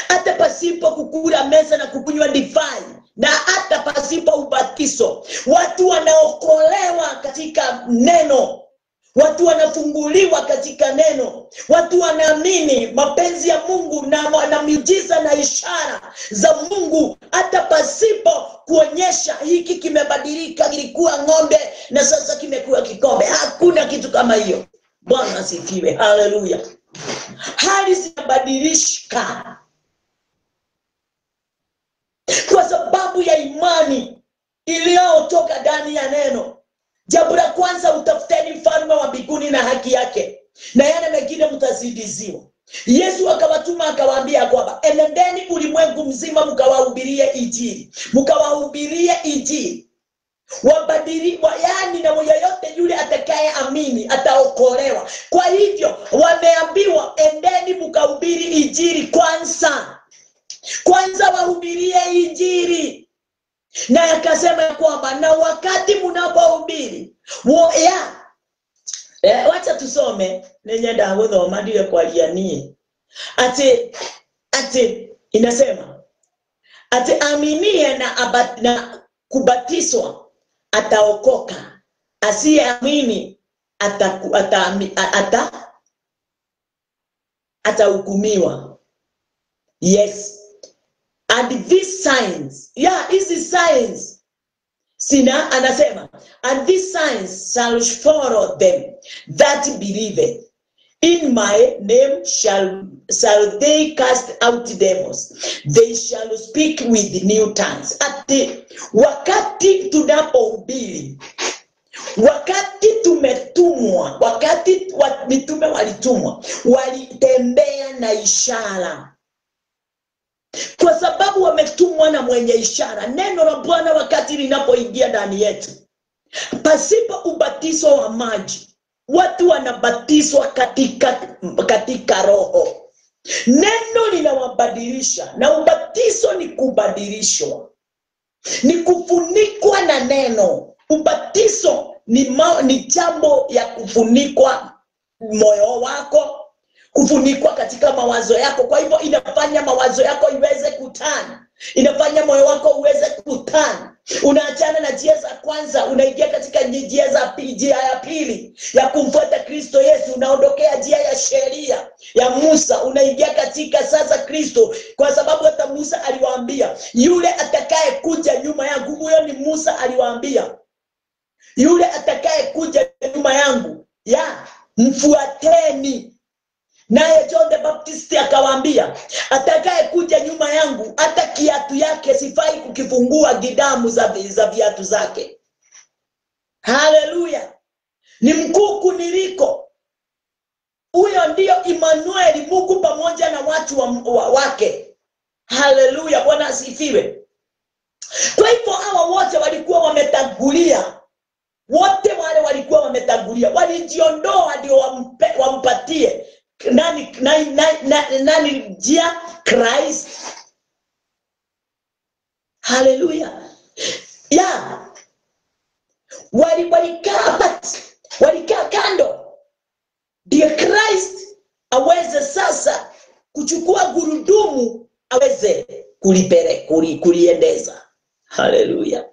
S1: hata pasipo kukula meza na kukunywa divai, na hata pasipo ubatizo, watu wanaokolewa katika neno, watu wanafunguliwa katika neno, watu wanaamini mapenzi ya Mungu na miujiza na ishara za Mungu, hata pasipo kuonyesha hiki kimebadilika, kilikuwa ng'ombe na sasa kimekuwa kikombe. Hakuna kitu kama hiyo. Bwana asifiwe, haleluya. Hali zinabadilishika kwa sababu ya imani iliyotoka ndani ya neno. Jambo la kwanza, utafuteni mfalme wa mbinguni na haki yake, na yale mengine mtazidiziwa. Yesu akawatuma akawaambia kwamba enendeni ulimwengu mzima mkawahubirie injili, mkawahubirie injili. Yani na yeyote yule atakaye amini ataokolewa. Kwa hivyo wameambiwa endeni mkahubiri injili kwanza wahubirie injili. Na akasema kwamba na wakati mnapohubiri wacha tusome nenyenda gũthoma ndiye kwalianie ati inasema ati aminie na kubatizwa ataokoka, asiyeamini atahukumiwa. Yes. And these signs, hizi signs, sina anasema, and these signs shall follow them that believe. In my name shall they cast out demons. They shall speak with new tongues. Ati wakati tunapohubiri, wakati tumetumwa, wakati mitume walitumwa, walitembea na ishara. Kwa sababu wametumwa na mwenye ishara. Neno la Bwana wakati linapoingia ndani yetu, pasipo ubatizo wa maji, watu wanabatizwa katika roho. Neno linawabadilisha, na ubatizo ni kubadilishwa, ni kufunikwa na neno. Ubatizo ni jambo ya kufunikwa moyo wako, kufunikwa katika mawazo yako. Kwa hivyo inafanya mawazo yako iweze kutana, inafanya moyo wako uweze kutana. Unaachana na njia za kwanza, unaingia katika njia ya pili ya kumfuata Kristo Yesu. Unaondokea njia ya sheria ya Musa, unaingia katika sasa Kristo, kwa sababu hata Musa aliwaambia yule atakaye kuja nyuma yangu, huyo ni Musa aliwaambia, yule atakaye kuja nyuma yangu mfuateni. Naye John the Baptist akawaambia atakaye kuja nyuma yangu, hata kiatu yake sifai kukifungua gidamu za viatu zake. Haleluya. Ni mkuu kuniliko. Huyo ndio Emmanuel, Mungu pamoja na watu wake. Haleluya, Bwana asifiwe. Kwa hivyo hawa wote walikuwa wametangulia. Wote wale walikuwa wametangulia, walijiondoa ndio wampatie nani njia? Christ. Haleluya. Walikaa kando, ndio Christ Christ aweze sasa kuchukua gurudumu, aweze kuliendeza. Haleluya.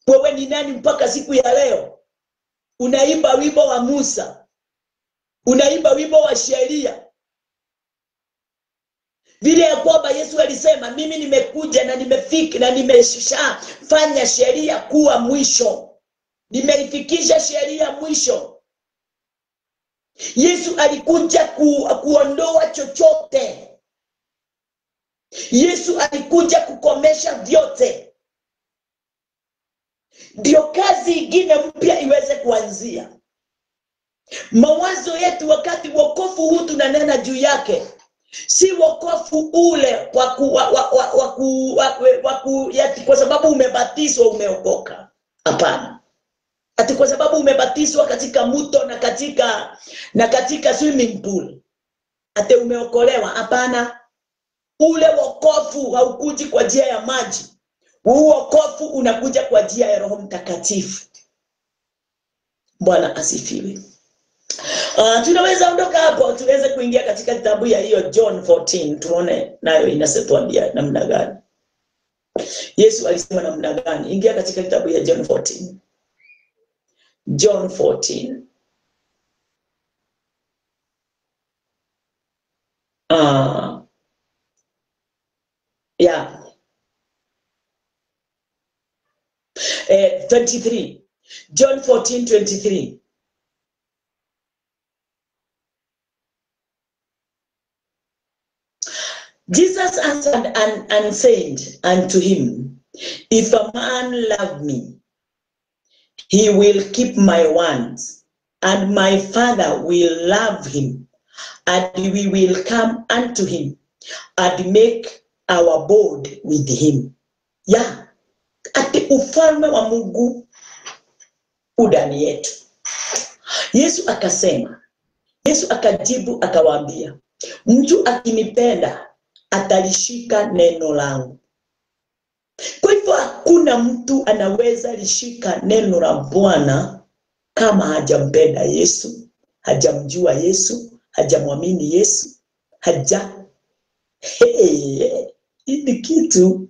S1: Wewe ni nani mpaka siku ya leo unaimba wimbo wa Musa, unaimba wimbo wa sheria, vile ya kwamba Yesu alisema mimi nimekuja na nimefika na nimeshafanya sheria kuwa mwisho, nimeifikisha sheria mwisho. Yesu alikuja kuondoa chochote. Yesu alikuja kukomesha vyote. Ndio kazi ingine mpya iweze kuanzia. Mawazo yetu wakati wokovu huu tunanena juu yake, si wokovu ule kwa sababu umebatizwa umeokoka. Hapana. Ati kwa sababu umebatizwa katika mto na katika swimming pool ati umeokolewa. Hapana. Ule wokovu haukuji kwa njia ya maji. Wokovu unakuja kwa njia ya Roho Mtakatifu. Bwana asifiwe. Tunaweza ondoka hapo, tuweze kuingia katika kitabu ya hiyo John 14, tuone nayo inasetuambia namna gani. Yesu alisema namna gani? Ingia katika kitabu ya John 14. John 14. Yeah. 23. John 14:23. Jesus answered and said unto him, if a man love me, he will keep my words, and my Father will love him, and we will come unto him and make our abode with him. Yeah. Ati ufalme wa Mungu udani yetu. Yesu akasema, Yesu akajibu akawaambia, mtu akinipenda atalishika neno langu. Kwa hivyo hakuna mtu anaweza lishika neno la Bwana kama hajampenda Yesu, hajamjua Yesu, hajamwamini Yesu, hii kitu.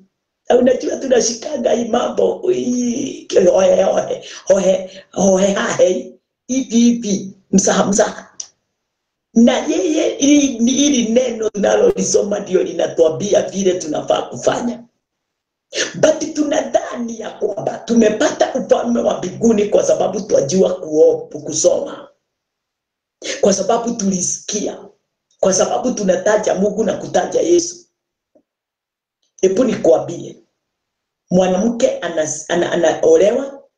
S1: Unajua tunashikaga hii mambo hivi msaha. Na yeye ili neno tunalolisoma ndio linatuambia vile tunafaa kufanya. But tunadhani ya kwamba tumepata ufalme wa mbinguni kwa sababu twajua kusoma, kwa sababu tulisikia, kwa sababu tunataja Mungu na kutaja Yesu. Hebu nikwambie, mwanamke anaolewa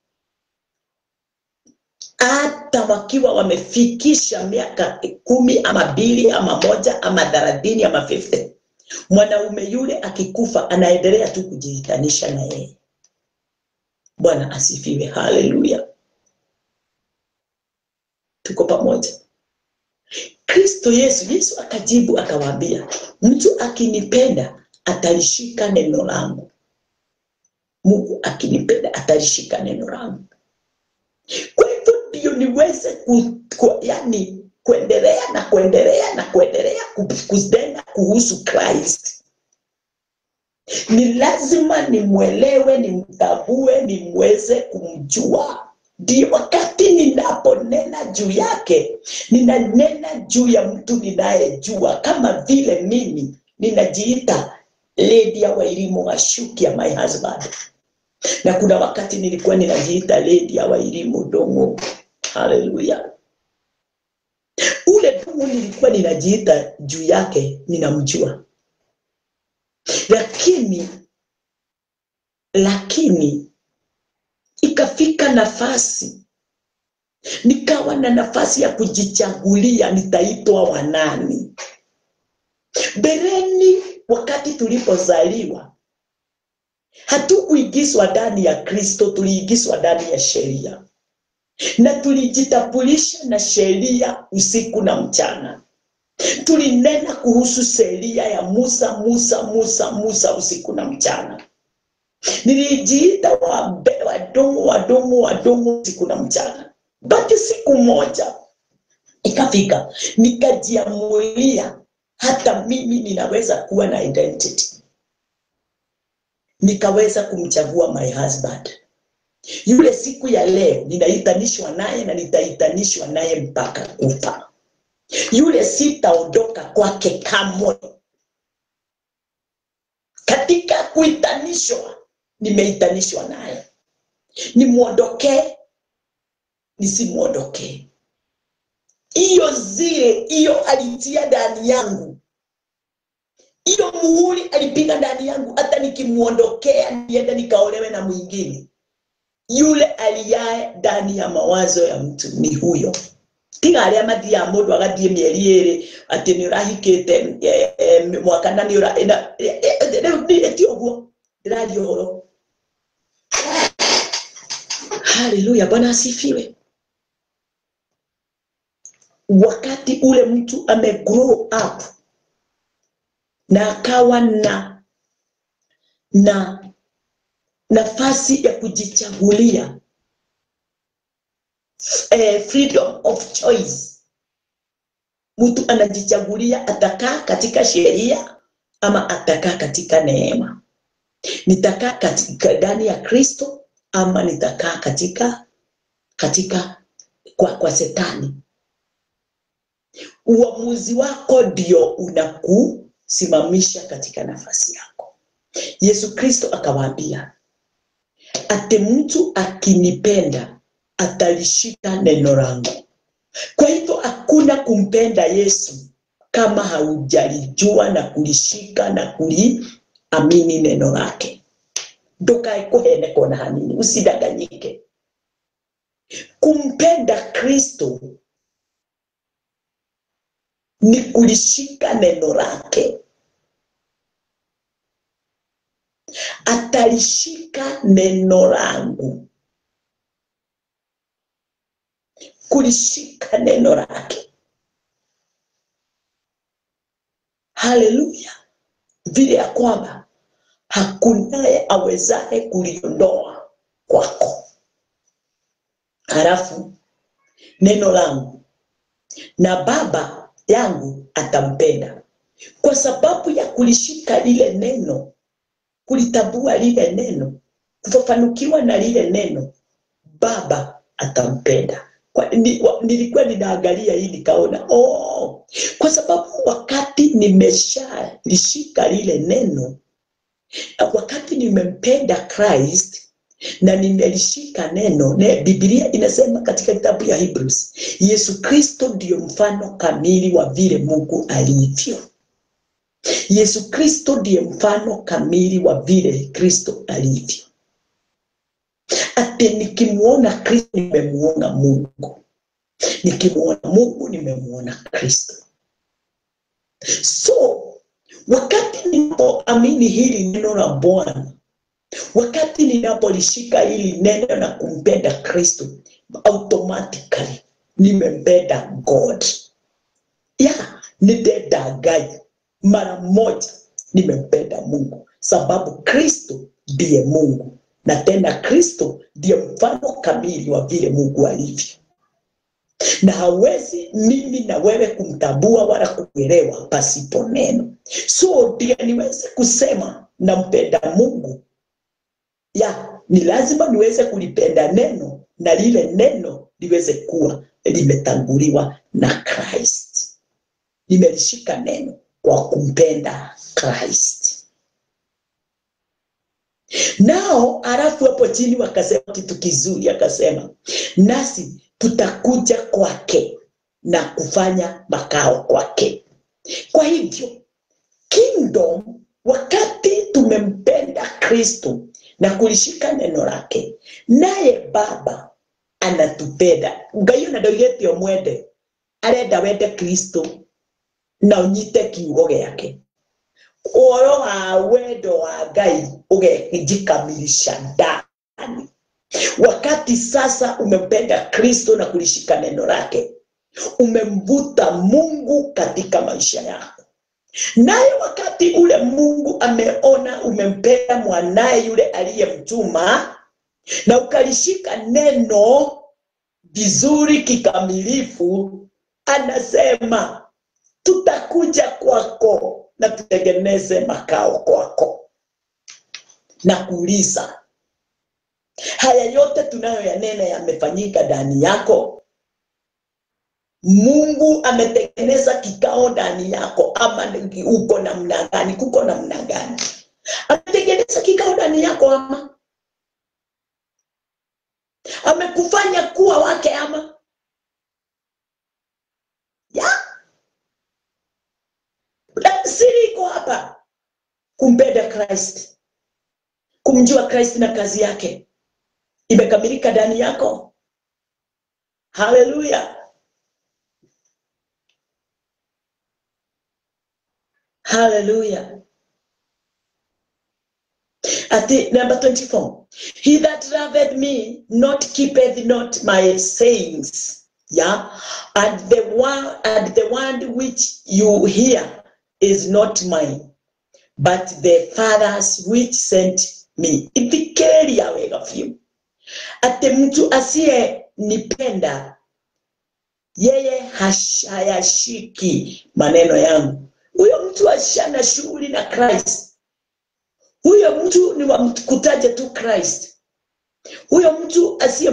S1: hata wakiwa wamefikisha miaka 10 ama 2 ama 1 ama 30 ama 50. Mwanaume yule akikufa anaendelea tu kujitanisha na yeye. Bwana asifiwe. Haleluya. Tuko pamoja. Kristo Yesu akajibu akawaambia, mtu akinipenda atalishika neno langu. Mungu akinipenda atalishika neno langu. Kwa hivyo ndio niweze kuendelea na kuzenda kuhusu Christ. Ni lazima nimwelewe, nimtambue, nimweze kumjua. Ndio wakati ninaponena juu yake, ninanena juu ya mtu ninayejua, kama vile mimi ninajiita Lady wa elimu wa Shukia, my husband. Na kuna wakati nilikuwa ninajiita Lady wa elimu Dongo. Haleluya. Ule Dongo nilikuwa ninajiita juu yake ninamjua. Lakini ikafika nafasi, nikawa na nafasi ya kujichagulia nitaitwa wanani. Bereni wakati tulipozaliwa, hatukuigizwa ndani ya Kristo, tuliigizwa ndani ya sheria. Na tulijitabulisha na sheria usiku na mchana. Tulinena kuhusu sheria ya Musa usiku na mchana. Nilijiita wadomo usiku na mchana. Basi siku moja Ikafika nikajiamulia hata mimi ninaweza kuwa na identity. Nikaweza kumchagua my husband. Yule siku ya leo ninaitanishwa naye na nitaitanishwa naye mpaka kufa. Yule sitaondoka kwake kamwe. Katika kuitanishwa nimeitanishwa naye. Nimuondoke nisimuondoke. Hiyo alitia ndani yangu. Hiyo muhuri alipiga ndani yangu, hata nikimuondokea niende nikaolewe na mwingine. Yule aliyae ndani ya mawazo ya mtu ni huyo. Tiga aria mathia mundu agathie mieri eri ati ni urahikite mwaka na ni ura ti oguo ndirathi uhoro. Haleluya, Bwana asifiwe. Wakati ule mtu grow up na akawa na nafasi ya kujichagulia, freedom of choice. Mtu anajichagulia atakaa katika sheria ama atakaa katika neema. Nitakaa katika ndani ya Kristo ama nitakaa katika kwa Shetani. Uamuzi wako ndio unakusimamisha katika nafasi yako. Yesu Kristo akawaambia ati mtu akinipenda atalishika neno langu. Kwa hivyo hakuna kumpenda Yesu kama haujalijua na kulishika na kuliamini neno lake. Ndokae kuhene kona hanini, usidanganyike. Kumpenda Kristo ni kulishika neno lake. Atalishika neno langu. Kulishika neno lake. Haleluya. Vile ya kwamba hakunaye awezaye kuliondoa kwako. Halafu neno langu na Baba yangu atampenda kwa sababu ya kulishika lile neno, kulitambua lile neno, kufafanukiwa na lile neno. Baba atampenda. Nilikuwa ninaangalia hii nikaona kwa sababu wakati nimeshalishika lile neno, wakati nimempenda Christ na nimelishika neno, na Biblia inasema katika kitabu ya Hebrews, Yesu Kristo ndio mfano kamili wa vile Mungu alivyo. Yesu Kristo ndiye mfano kamili wa vile Kristo alivyo. Ati nikimuona Kristo nimemuona Mungu. Nikimuona Mungu nimemuona Kristo. So, wakati ninapoamini hili neno la Bwana, wakati ninapolishika hili neno na kumpenda Kristo, automatically nimempenda God. Nitendagaye mara moja nimempenda Mungu, sababu Kristo ndiye Mungu, na tena Kristo ndiye mfano kamili wa vile Mungu alivyo. Na hawezi mimi na wewe kumtambua wala kuelewa pasipo neno. So ndio niweze kusema nampenda Mungu, ni lazima niweze kulipenda neno, na lile neno liweze kuwa limetanguliwa na Christ. Nimelishika neno kwa kumpenda Christ. Nao alafu hapo chini wakasema kitu kizuri, akasema nasi tutakuja kwake na kufanya makao kwake. Kwa hivyo kingdom, wakati tumempenda Kristo na kulishika neno lake, naye Baba anatupenda. Ngayo na ndoigete omwende arenda wende Kristo na unyite kiugo yake. Oro wa wendo wa Ngai ugekijikamilisha ndani. Wakati sasa umempenda Kristo na kulishika neno lake, umemvuta Mungu katika maisha yako. Naye wakati ule Mungu ameona umempenda mwanae yule aliyemtuma, na ukalishika neno vizuri kikamilifu, anasema tutakuja kwako na tutengeneze makao kwako. Na kuuliza, haya yote tunayoyanena yamefanyika ndani yako? Mungu ametengeneza kikao ndani yako ama uko namna gani? Kuko namna gani? Ametengeneza kikao ndani yako ama amekufanya kuwa wake ama siri iko hapa, kumpenda Christ, kumjua Christ na kazi yake imekamilika ndani yako. Hallelujah. Hallelujah. At the number 24, he that loveth me not keepeth not my sayings, and the word which you hear is not mine, but the Father's which sent me. Ifikiri awega fiu. Ate mtu asiye nipenda, yeye hayashiki maneno yangu. Huyo mtu ashana shughuli na Christ. Huyo mtu ni wa kutaja tu Christ. Huyo mtu asiye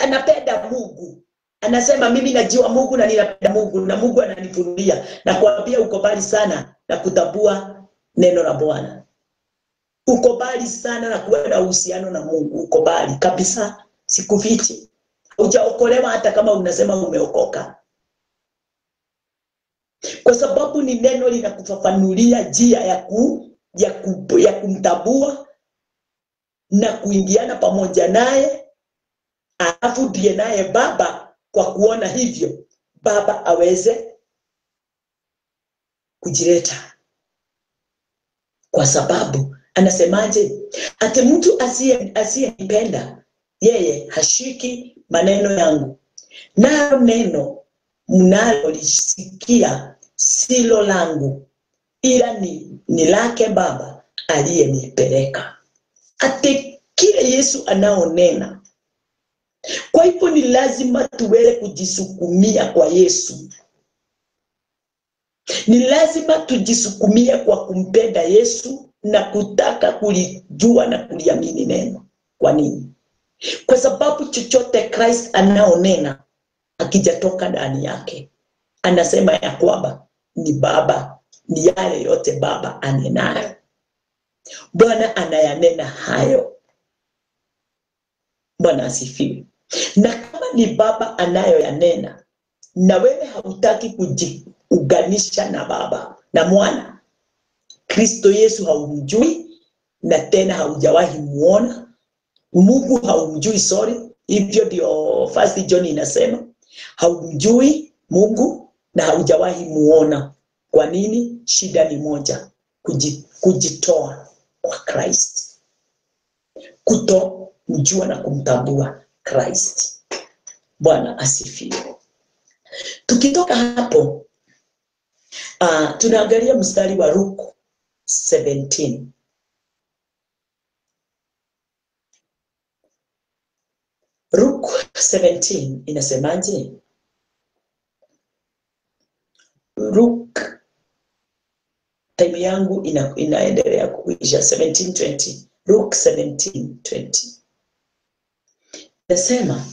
S1: anapenda Mungu. Anasema mimi najua Mungu na ninapenda Mungu na Mungu ananifunulia na kuambia uko bali sana na kutambua neno la Bwana. Uko bali sana na kuwa na uhusiano na Mungu. Uko bali kabisa, sikufichi. Hujaokolewa hata kama unasema umeokoka. Kwa sababu ni neno linakufafanulia njia ya kumtambua na kuingiana pamoja naye, alafu ndiye naye Baba. Kwa kuona hivyo Baba aweze kujileta, kwa sababu anasemaje? Ate mtu asiyenipenda yeye hashiki maneno yangu, na neno mnalolisikia silo langu, ila ni lake Baba aliyenipeleka. Ate kile Yesu anaonena. Kwa hivyo ni lazima tuweze kujisukumia kwa Yesu. Ni lazima tujisukumie kwa kumpenda Yesu na kutaka kulijua na kuliamini neno. Kwa nini? Kwa sababu chochote Christ anaonena akijatoka ndani yake, anasema ya kwamba ni Baba, ni yale yote Baba anenayo. Bwana anayanena hayo. Bwana asifiwe. Na kama ni Baba anayoyanena na wewe hautaki kujiunganisha na Baba na Mwana, Kristo Yesu haumjui na tena haujawahi muona, Mungu haumjui, hivyo ndio 1 John inasema haumjui Mungu na haujawahi muona. Kwa nini? Shida ni moja, kujitoa kwa Christ, kutomjua na kumtambua Christ. Bwana asifiwe. Tukitoka hapo tunaangalia mstari wa Luke 17. Luke 17 inasemaje? Luke, time yangu inaendelea kuisha. 17:20. Luke 17:20. Inasema,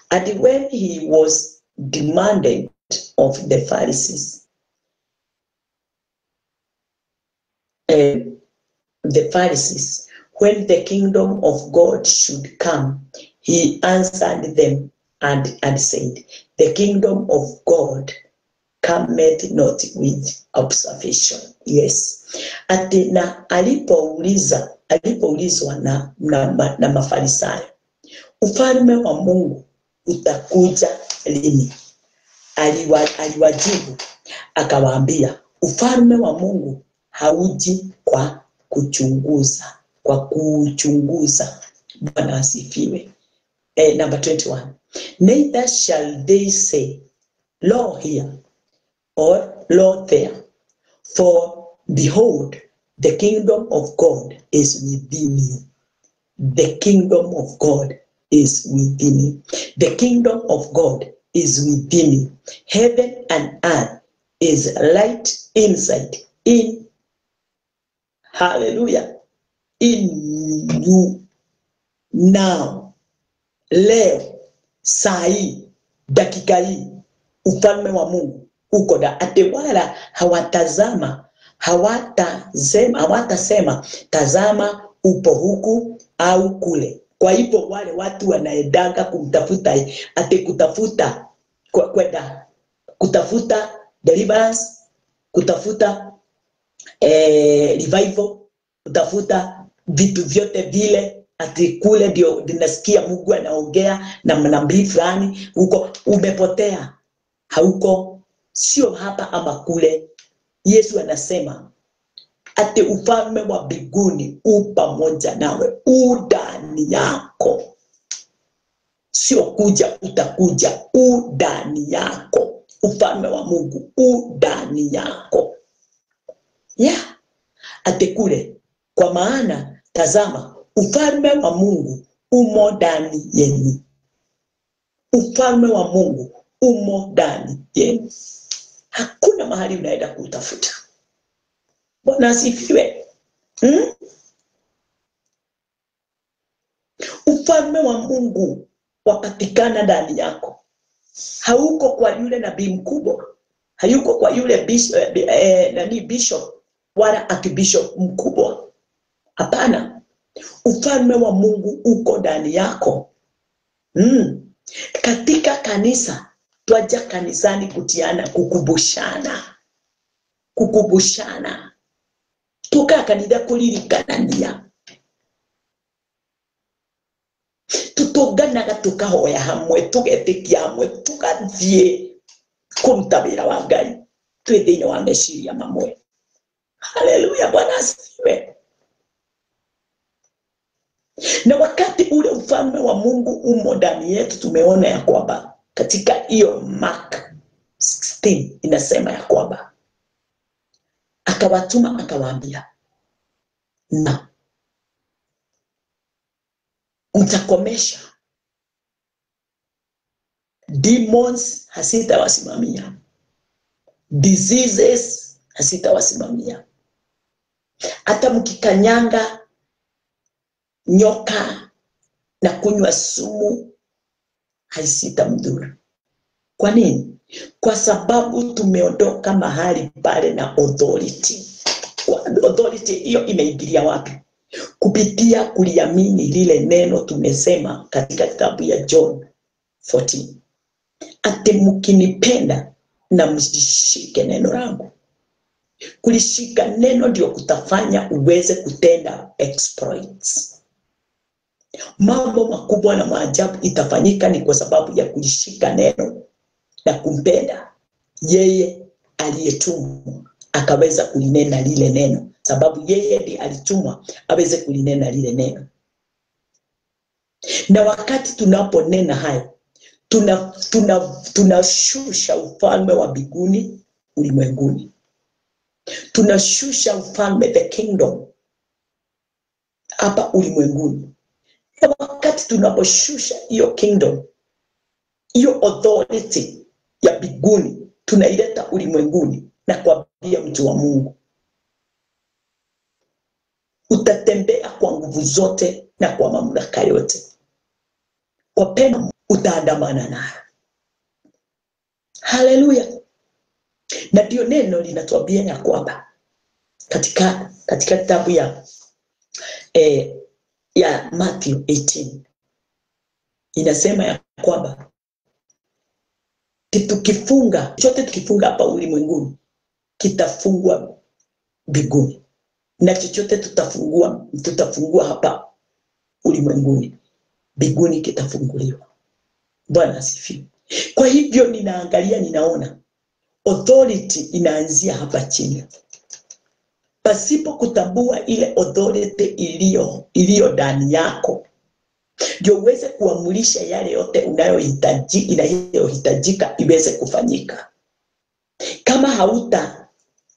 S1: and when he was demanded of the Pharisees, when the kingdom of God should come, he answered them and said, the kingdom of God cometh not with observation. Yes. Ati na alipoulizwa na Mafarisayo, ufalme wa Mungu utakuja lini? Aliwajibu akawaambia, ufalme wa Mungu hauji kwa kuchunguza. Bwana asifiwe. Number 21. Neither shall they say, lo here, or lo there, for behold, the kingdom of God is within you. The kingdom of God is within you. The kingdom of God is within you. Heaven and earth is right inside in, hallelujah, in you now. Leo, saa hii, dakika hii, ufalme wa Mungu uko da. Ate wala hawatasema tazama upo huku au kule. Kwa hivyo wale watu wanaendanga kumtafuta, ate kutafuta kwenda kutafuta deliverance, kutafuta revival, kutafuta vitu vyote vile, ati kule ndio dinasikia Mungu anaongea na mnabii fulani, huko umepotea, hauko, sio hapa ama kule. Yesu anasema ati ufalme wa mbinguni u pamoja nawe, u ndani yako, sio kuja utakuja, u ndani yako. Ufalme wa Mungu u ndani yako, yeah. Ati kule, kwa maana tazama ufalme wa Mungu umo ndani yenu. Ufalme wa Mungu umo ndani yenu. Hakuna mahali unaenda kutafuta. Bwana asifiwe. Ufalme wa Mungu wapatikana ndani yako. Hauko kwa yule nabii mkubwa, hayuko kwa yule bishop wala archbishop mkubwa. Hapana. Ufalme wa Mungu uko ndani yako. Katika kanisa, twaja kanisani kutiana, kukubushana. Tuka kanitha kulirikanania. Tutoganaga tukahoya hamwe, tugetikia hamwe, tugathie kuruta wĩra wa Ngai twĩ thĩinĩ wa meciria mamwe. Haleluya, Bwana asifiwe. Na wakati ule ufalme wa Mungu umo ndani yetu, tumeona ya kwamba katika hiyo Mark 16 inasema ya kwamba akawatuma akawaambia, na mtakomesha demons, hasitawasimamia, diseases hasitawasimamia, hata mkikanyanga nyoka na kunywa sumu haisitamdhuru. Kwa nini? Kwa sababu tumeondoka mahali pale na authority. Authority hiyo imeingilia wapi? Kupitia kuliamini lile neno tumesema katika kitabu ya John 14. Ati mkinipenda na mshike neno langu. Kulishika neno ndio kutafanya uweze kutenda exploits. Mambo makubwa na maajabu itafanyika ni kwa sababu ya kulishika neno na kumpenda yeye aliyetumwa, akaweza kulinena lile neno, sababu yeye ndiye alitumwa aweze kulinena lile neno. Na wakati tunaponena hayo, tunashusha ufalme wa mbinguni ulimwenguni. Tunashusha ufalme, the kingdom, hapa ulimwenguni. Na wakati tunaposhusha hiyo kingdom, hiyo authority ya mbinguni, tunaileta ulimwenguni na kuambia mtu wa Mungu, utatembea kwa nguvu zote na kwa mamlaka yote. Kwa pendo utaandamana nayo. Haleluya. Na ndio neno linatuambia ya kwamba katika kitabu ya Matthew 18 inasema ya kwamba tukifunga hapa ulimwenguni kitafungwa mbinguni, na chochote tutafungua hapa ulimwenguni, mbinguni kitafunguliwa. Bwana asifiwe. Kwa hivyo ninaona authority inaanzia hapa chini. Pasipo kutambua ile authority iliyo ndani yako, ndio uweze kuamulisha yale yote inayohitajika iweze kufanyika. Kama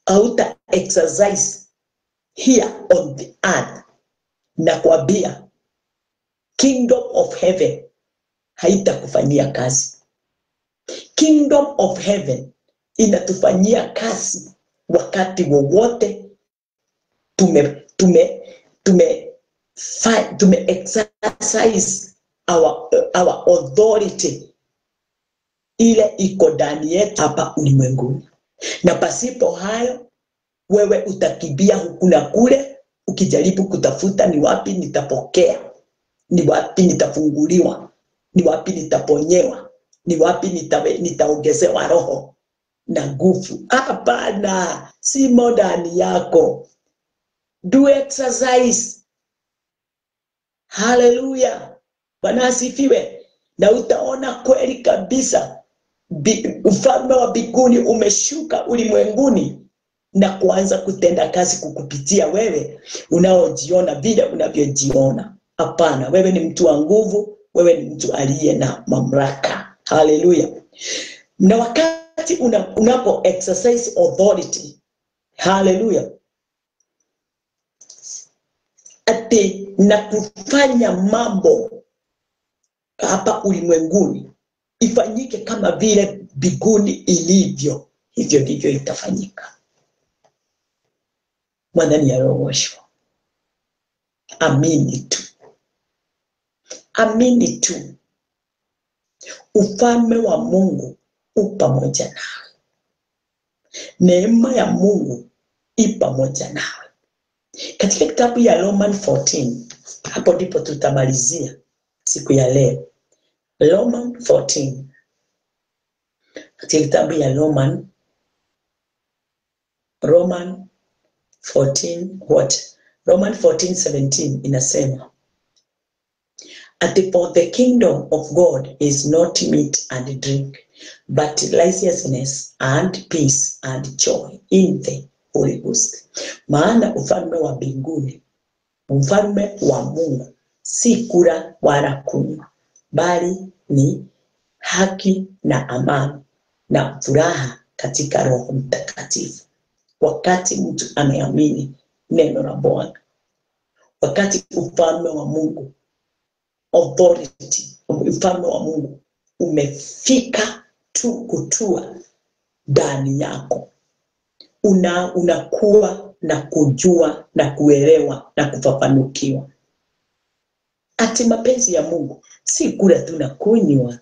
S1: hauta exercise here on the earth, na kuambia kingdom of heaven haitakufanyia kazi. Kingdom of heaven inatufanyia kazi wakati wowote tume exercise our authority ile iko ndani yetu hapa ulimwenguni. Na pasipo hayo, wewe utakibia huku na kule ukijaribu kutafuta ni wapi nitapokea, ni wapi nitafunguliwa, ni wapi nitaponyewa, ni wapi nitaongezewa roho na nguvu. Hapana, si ndani yako. Do exercise. Hallelujah. Bwana asifiwe. Na utaona kweli kabisa ufalme wa mbinguni umeshuka ulimwenguni na kuanza kutenda kazi kukupitia wewe unaojiona vile unavyojiona. Hapana, wewe ni mtu wa nguvu, wewe ni mtu aliye na mamlaka. Hallelujah. Na wakati unapo exercise authority, hallelujah, ati na kufanya mambo hapa ulimwenguni ifanyike kama vile mbinguni ilivyo, hivyo ndivyo itafanyika. Mwadhani ya rohosho. Amini tu. Amini tu. Ufalme wa Mungu upamoja nawe. Neema ya Mungu ipamoja nawe. Katika kitabu ya Roman 14, hapo ndipo tutamalizia siku ya leo. Roman 14. Katika kitabu ya Roman 14 what? Roman 14:17 inasema, for the kingdom of God is not meat and drink, but righteousness and peace and joy in the Holy Ghost. Maana ufalme wa mbinguni, ufalme wa Mungu, si kula wala kunywa, bali ni haki na amani na furaha katika Roho Mtakatifu. Wakati mtu ameamini neno la Bwana, wakati ufalme wa Mungu, authority, ufalme wa Mungu umefika tu kutua ndani yako, unakuwa na kujua na kuelewa na kufafanukiwa. Ati mapenzi ya Mungu si kula tu na kunywa,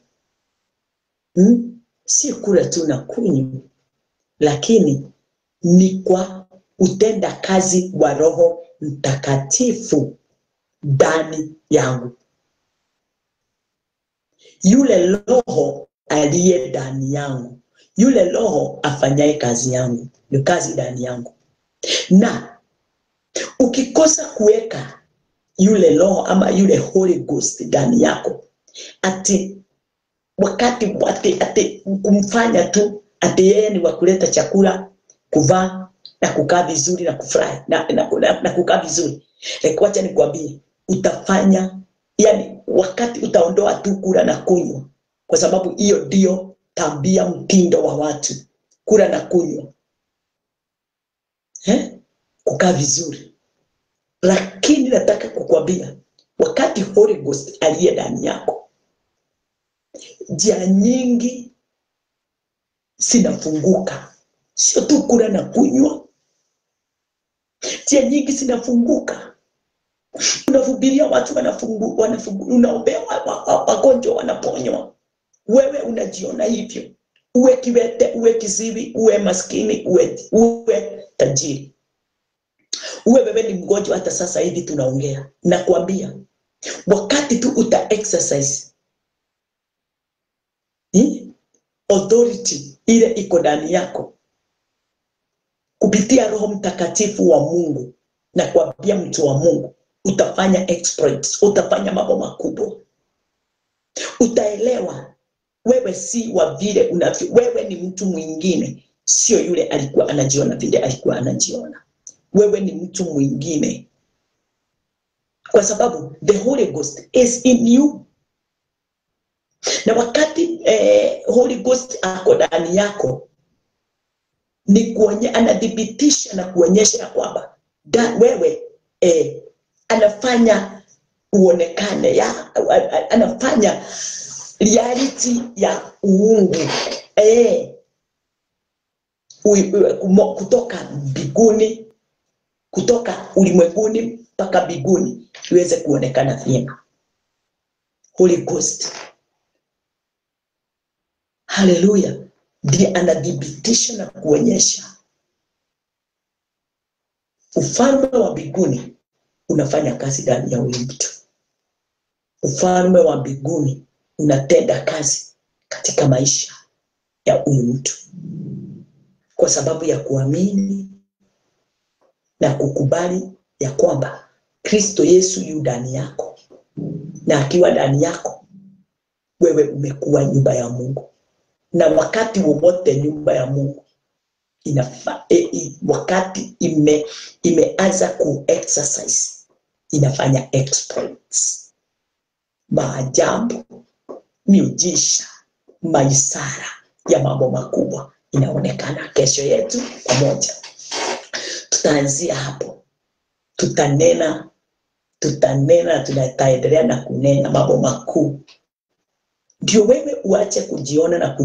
S1: si kula tu na kunywa, lakini ni kwa utenda kazi wa Roho Mtakatifu ndani yangu. Yule Roho aliye ndani yangu, yule Roho afanyaye kazi yangu, ni kazi ndani yangu. Na ukikosa kuweka yule Roho ama yule Holy Ghost ndani yako, ati wakati ati kumfanya tu ati yeye ni wa kuleta chakula, kuvaa na kukaa vizuri na kufurahi na kukaa vizuri. Wacha nikwambie, utafanya, yani wakati utaondoa tu kula na kunywa, kwa sababu hiyo ndio tabia mtindo wa watu, kula na kunywa, kukaa vizuri. Lakini nataka kukwambia, wakati Holy Ghost aliye ndani yako, njia nyingi zinafunguka. Sio tu kula na kunywa, njia nyingi zinafunguka. Unahubiria watu wanafunguka, unaombea wagonjwa wanaponywa. Wewe unajiona hivyo. Uwe kiwete, uwe kiziwi, uwe maskini, uwe tajiri, uwe wewe ni mgonjwa hata sasa hivi tunaongea. Nakwambia, wakati tu uta exercise authority ile iko ndani yako kupitia Roho Mtakatifu wa Mungu, na kuambia mtu wa Mungu, utafanya exploits, utafanya mambo makubwa. Utaelewa wewe si wa vile unavyo, wewe ni mtu mwingine, sio yule alikuwa anajiona vile alikuwa anajiona. Wewe ni mtu mwingine, kwa sababu the Holy Ghost is in you. Na wakati Holy Ghost ako ndani yako, ni anadhibitisha na kuonyesha kwamba wewe anafanya uonekane, anafanya reality ya uungu kutoka mbinguni, kutoka ulimwenguni mpaka mbinguni iweze kuonekana vyema. Holy Ghost, haleluya, ndiye anadhibitisha na kuonyesha ufalme wa mbinguni unafanya kazi ndani ya huyu mtu. Ufalme wa mbinguni unatenda kazi katika maisha ya huyu mtu, kwa sababu ya kuamini na kukubali ya kwamba Kristo Yesu yu ndani yako, na akiwa ndani yako wewe umekuwa nyumba ya Mungu. Na wakati wowote nyumba ya Mungu wakati imeanza ku-exercise, inafanya exploits, maajabu, miujiza, maishara ya mambo makubwa inaonekana. Kesho yetu pamoja tutaanzia hapo, tutanena, tutaendelea na kunena mambo makuu. Ndio wewe uache kujiona na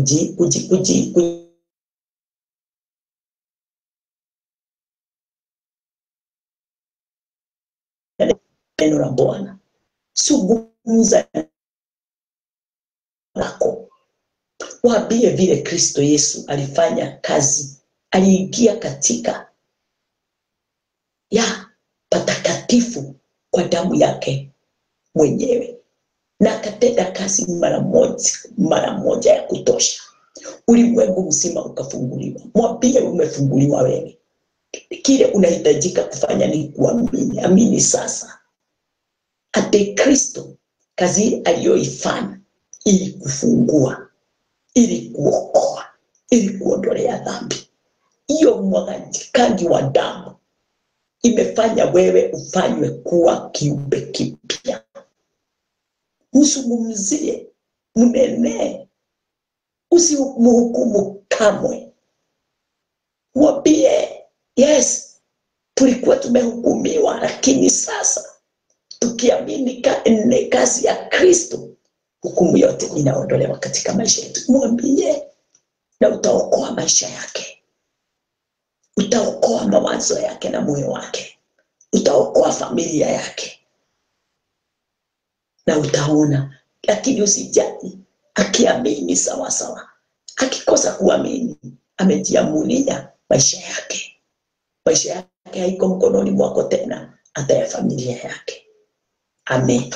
S1: neno la Bwana. Zungumza lako, waambie vile Kristo Yesu alifanya kazi. Aliingia katika ya patakatifu kwa damu yake mwenyewe, na akatenda kazi mara moja ya kutosha. Ulimwengu mzima ukafunguliwa. Mwambie umefunguliwa wewe. Kile unahitajika kufanya ni kuamini. Amini sasa. Ate Kristo kazi aliyoifanya ili kufungua, ili kuokoa, ili kuondolea dhambi. Hiyo mwagikaji wa damu imefanya wewe ufanywe kuwa kiumbe kipya. Usizungumzie, mnene, usimhukumu kamwe. Mwambie, yes, tulikuwa tumehukumiwa, lakini sasa tukiamini kazi ya Kristo, hukumu yote inaondolewa katika maisha yetu. Mwambie, na utaokoa maisha yake. Utaokoa mawazo yake na moyo wake. Utaokoa familia yake. Na utaona, lakini usijali, akiamini sawa sawa. Akikosa kuamini, amejiamulia maisha yake. Maisha yake haiko mkononi mwako tena, hata ya familia yake. Amen.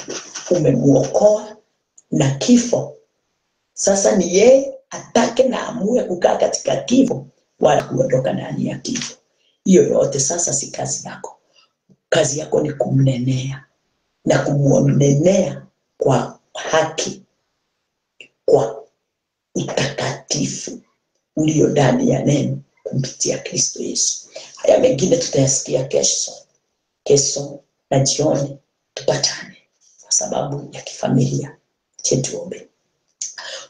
S1: Umemuokoa na kifo. Sasa ni yeye atake na amue kukaa katika kifo wala kuondoka ndani ya kifo. Hiyo yote sasa si kazi yako. Kazi yako ni kumnenea na kumwonenea kwa haki, kwa utakatifu ulio ndani ya neno kupitia Kristo Yesu. Haya mengine tutayasikia kesho na jioni tupatane kwa sababu ya kifamilia. Tuombe.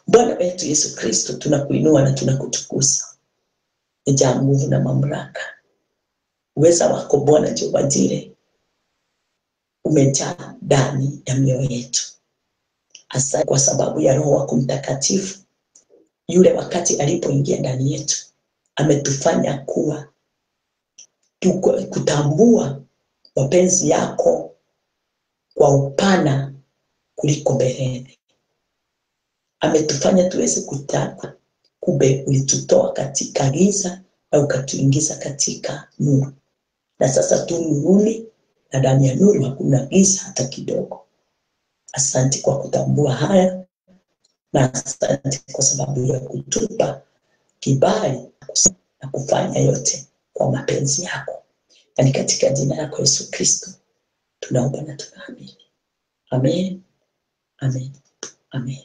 S1: Bwana wetu Yesu Kristo, tunakuinua na tunakutukuza. Umejaa nguvu na mamlaka. Uweza wako Bwana Jehova Jireh umejaa ndani ya mioyo yetu. Asante kwa sababu ya Roho wako Mtakatifu. Yule wakati alipoingia ndani yetu, ametufanya kuwa kutambua mapenzi yako kwa upana kuliko mbeleni. Ametufanya tuweze kutaka, kumbe ulitutoa katika giza na ukatuingiza katika nuru. Na sasa tu nuruni, na ndani ya nuru hakuna giza hata kidogo. Asante kwa kutambua haya, na asante kwa sababu ya kutupa kibali na kufanya yote kwa mapenzi yako. Na katika jina lako Yesu Kristo tunaomba na tunaamini. Amen. Amen. Amen.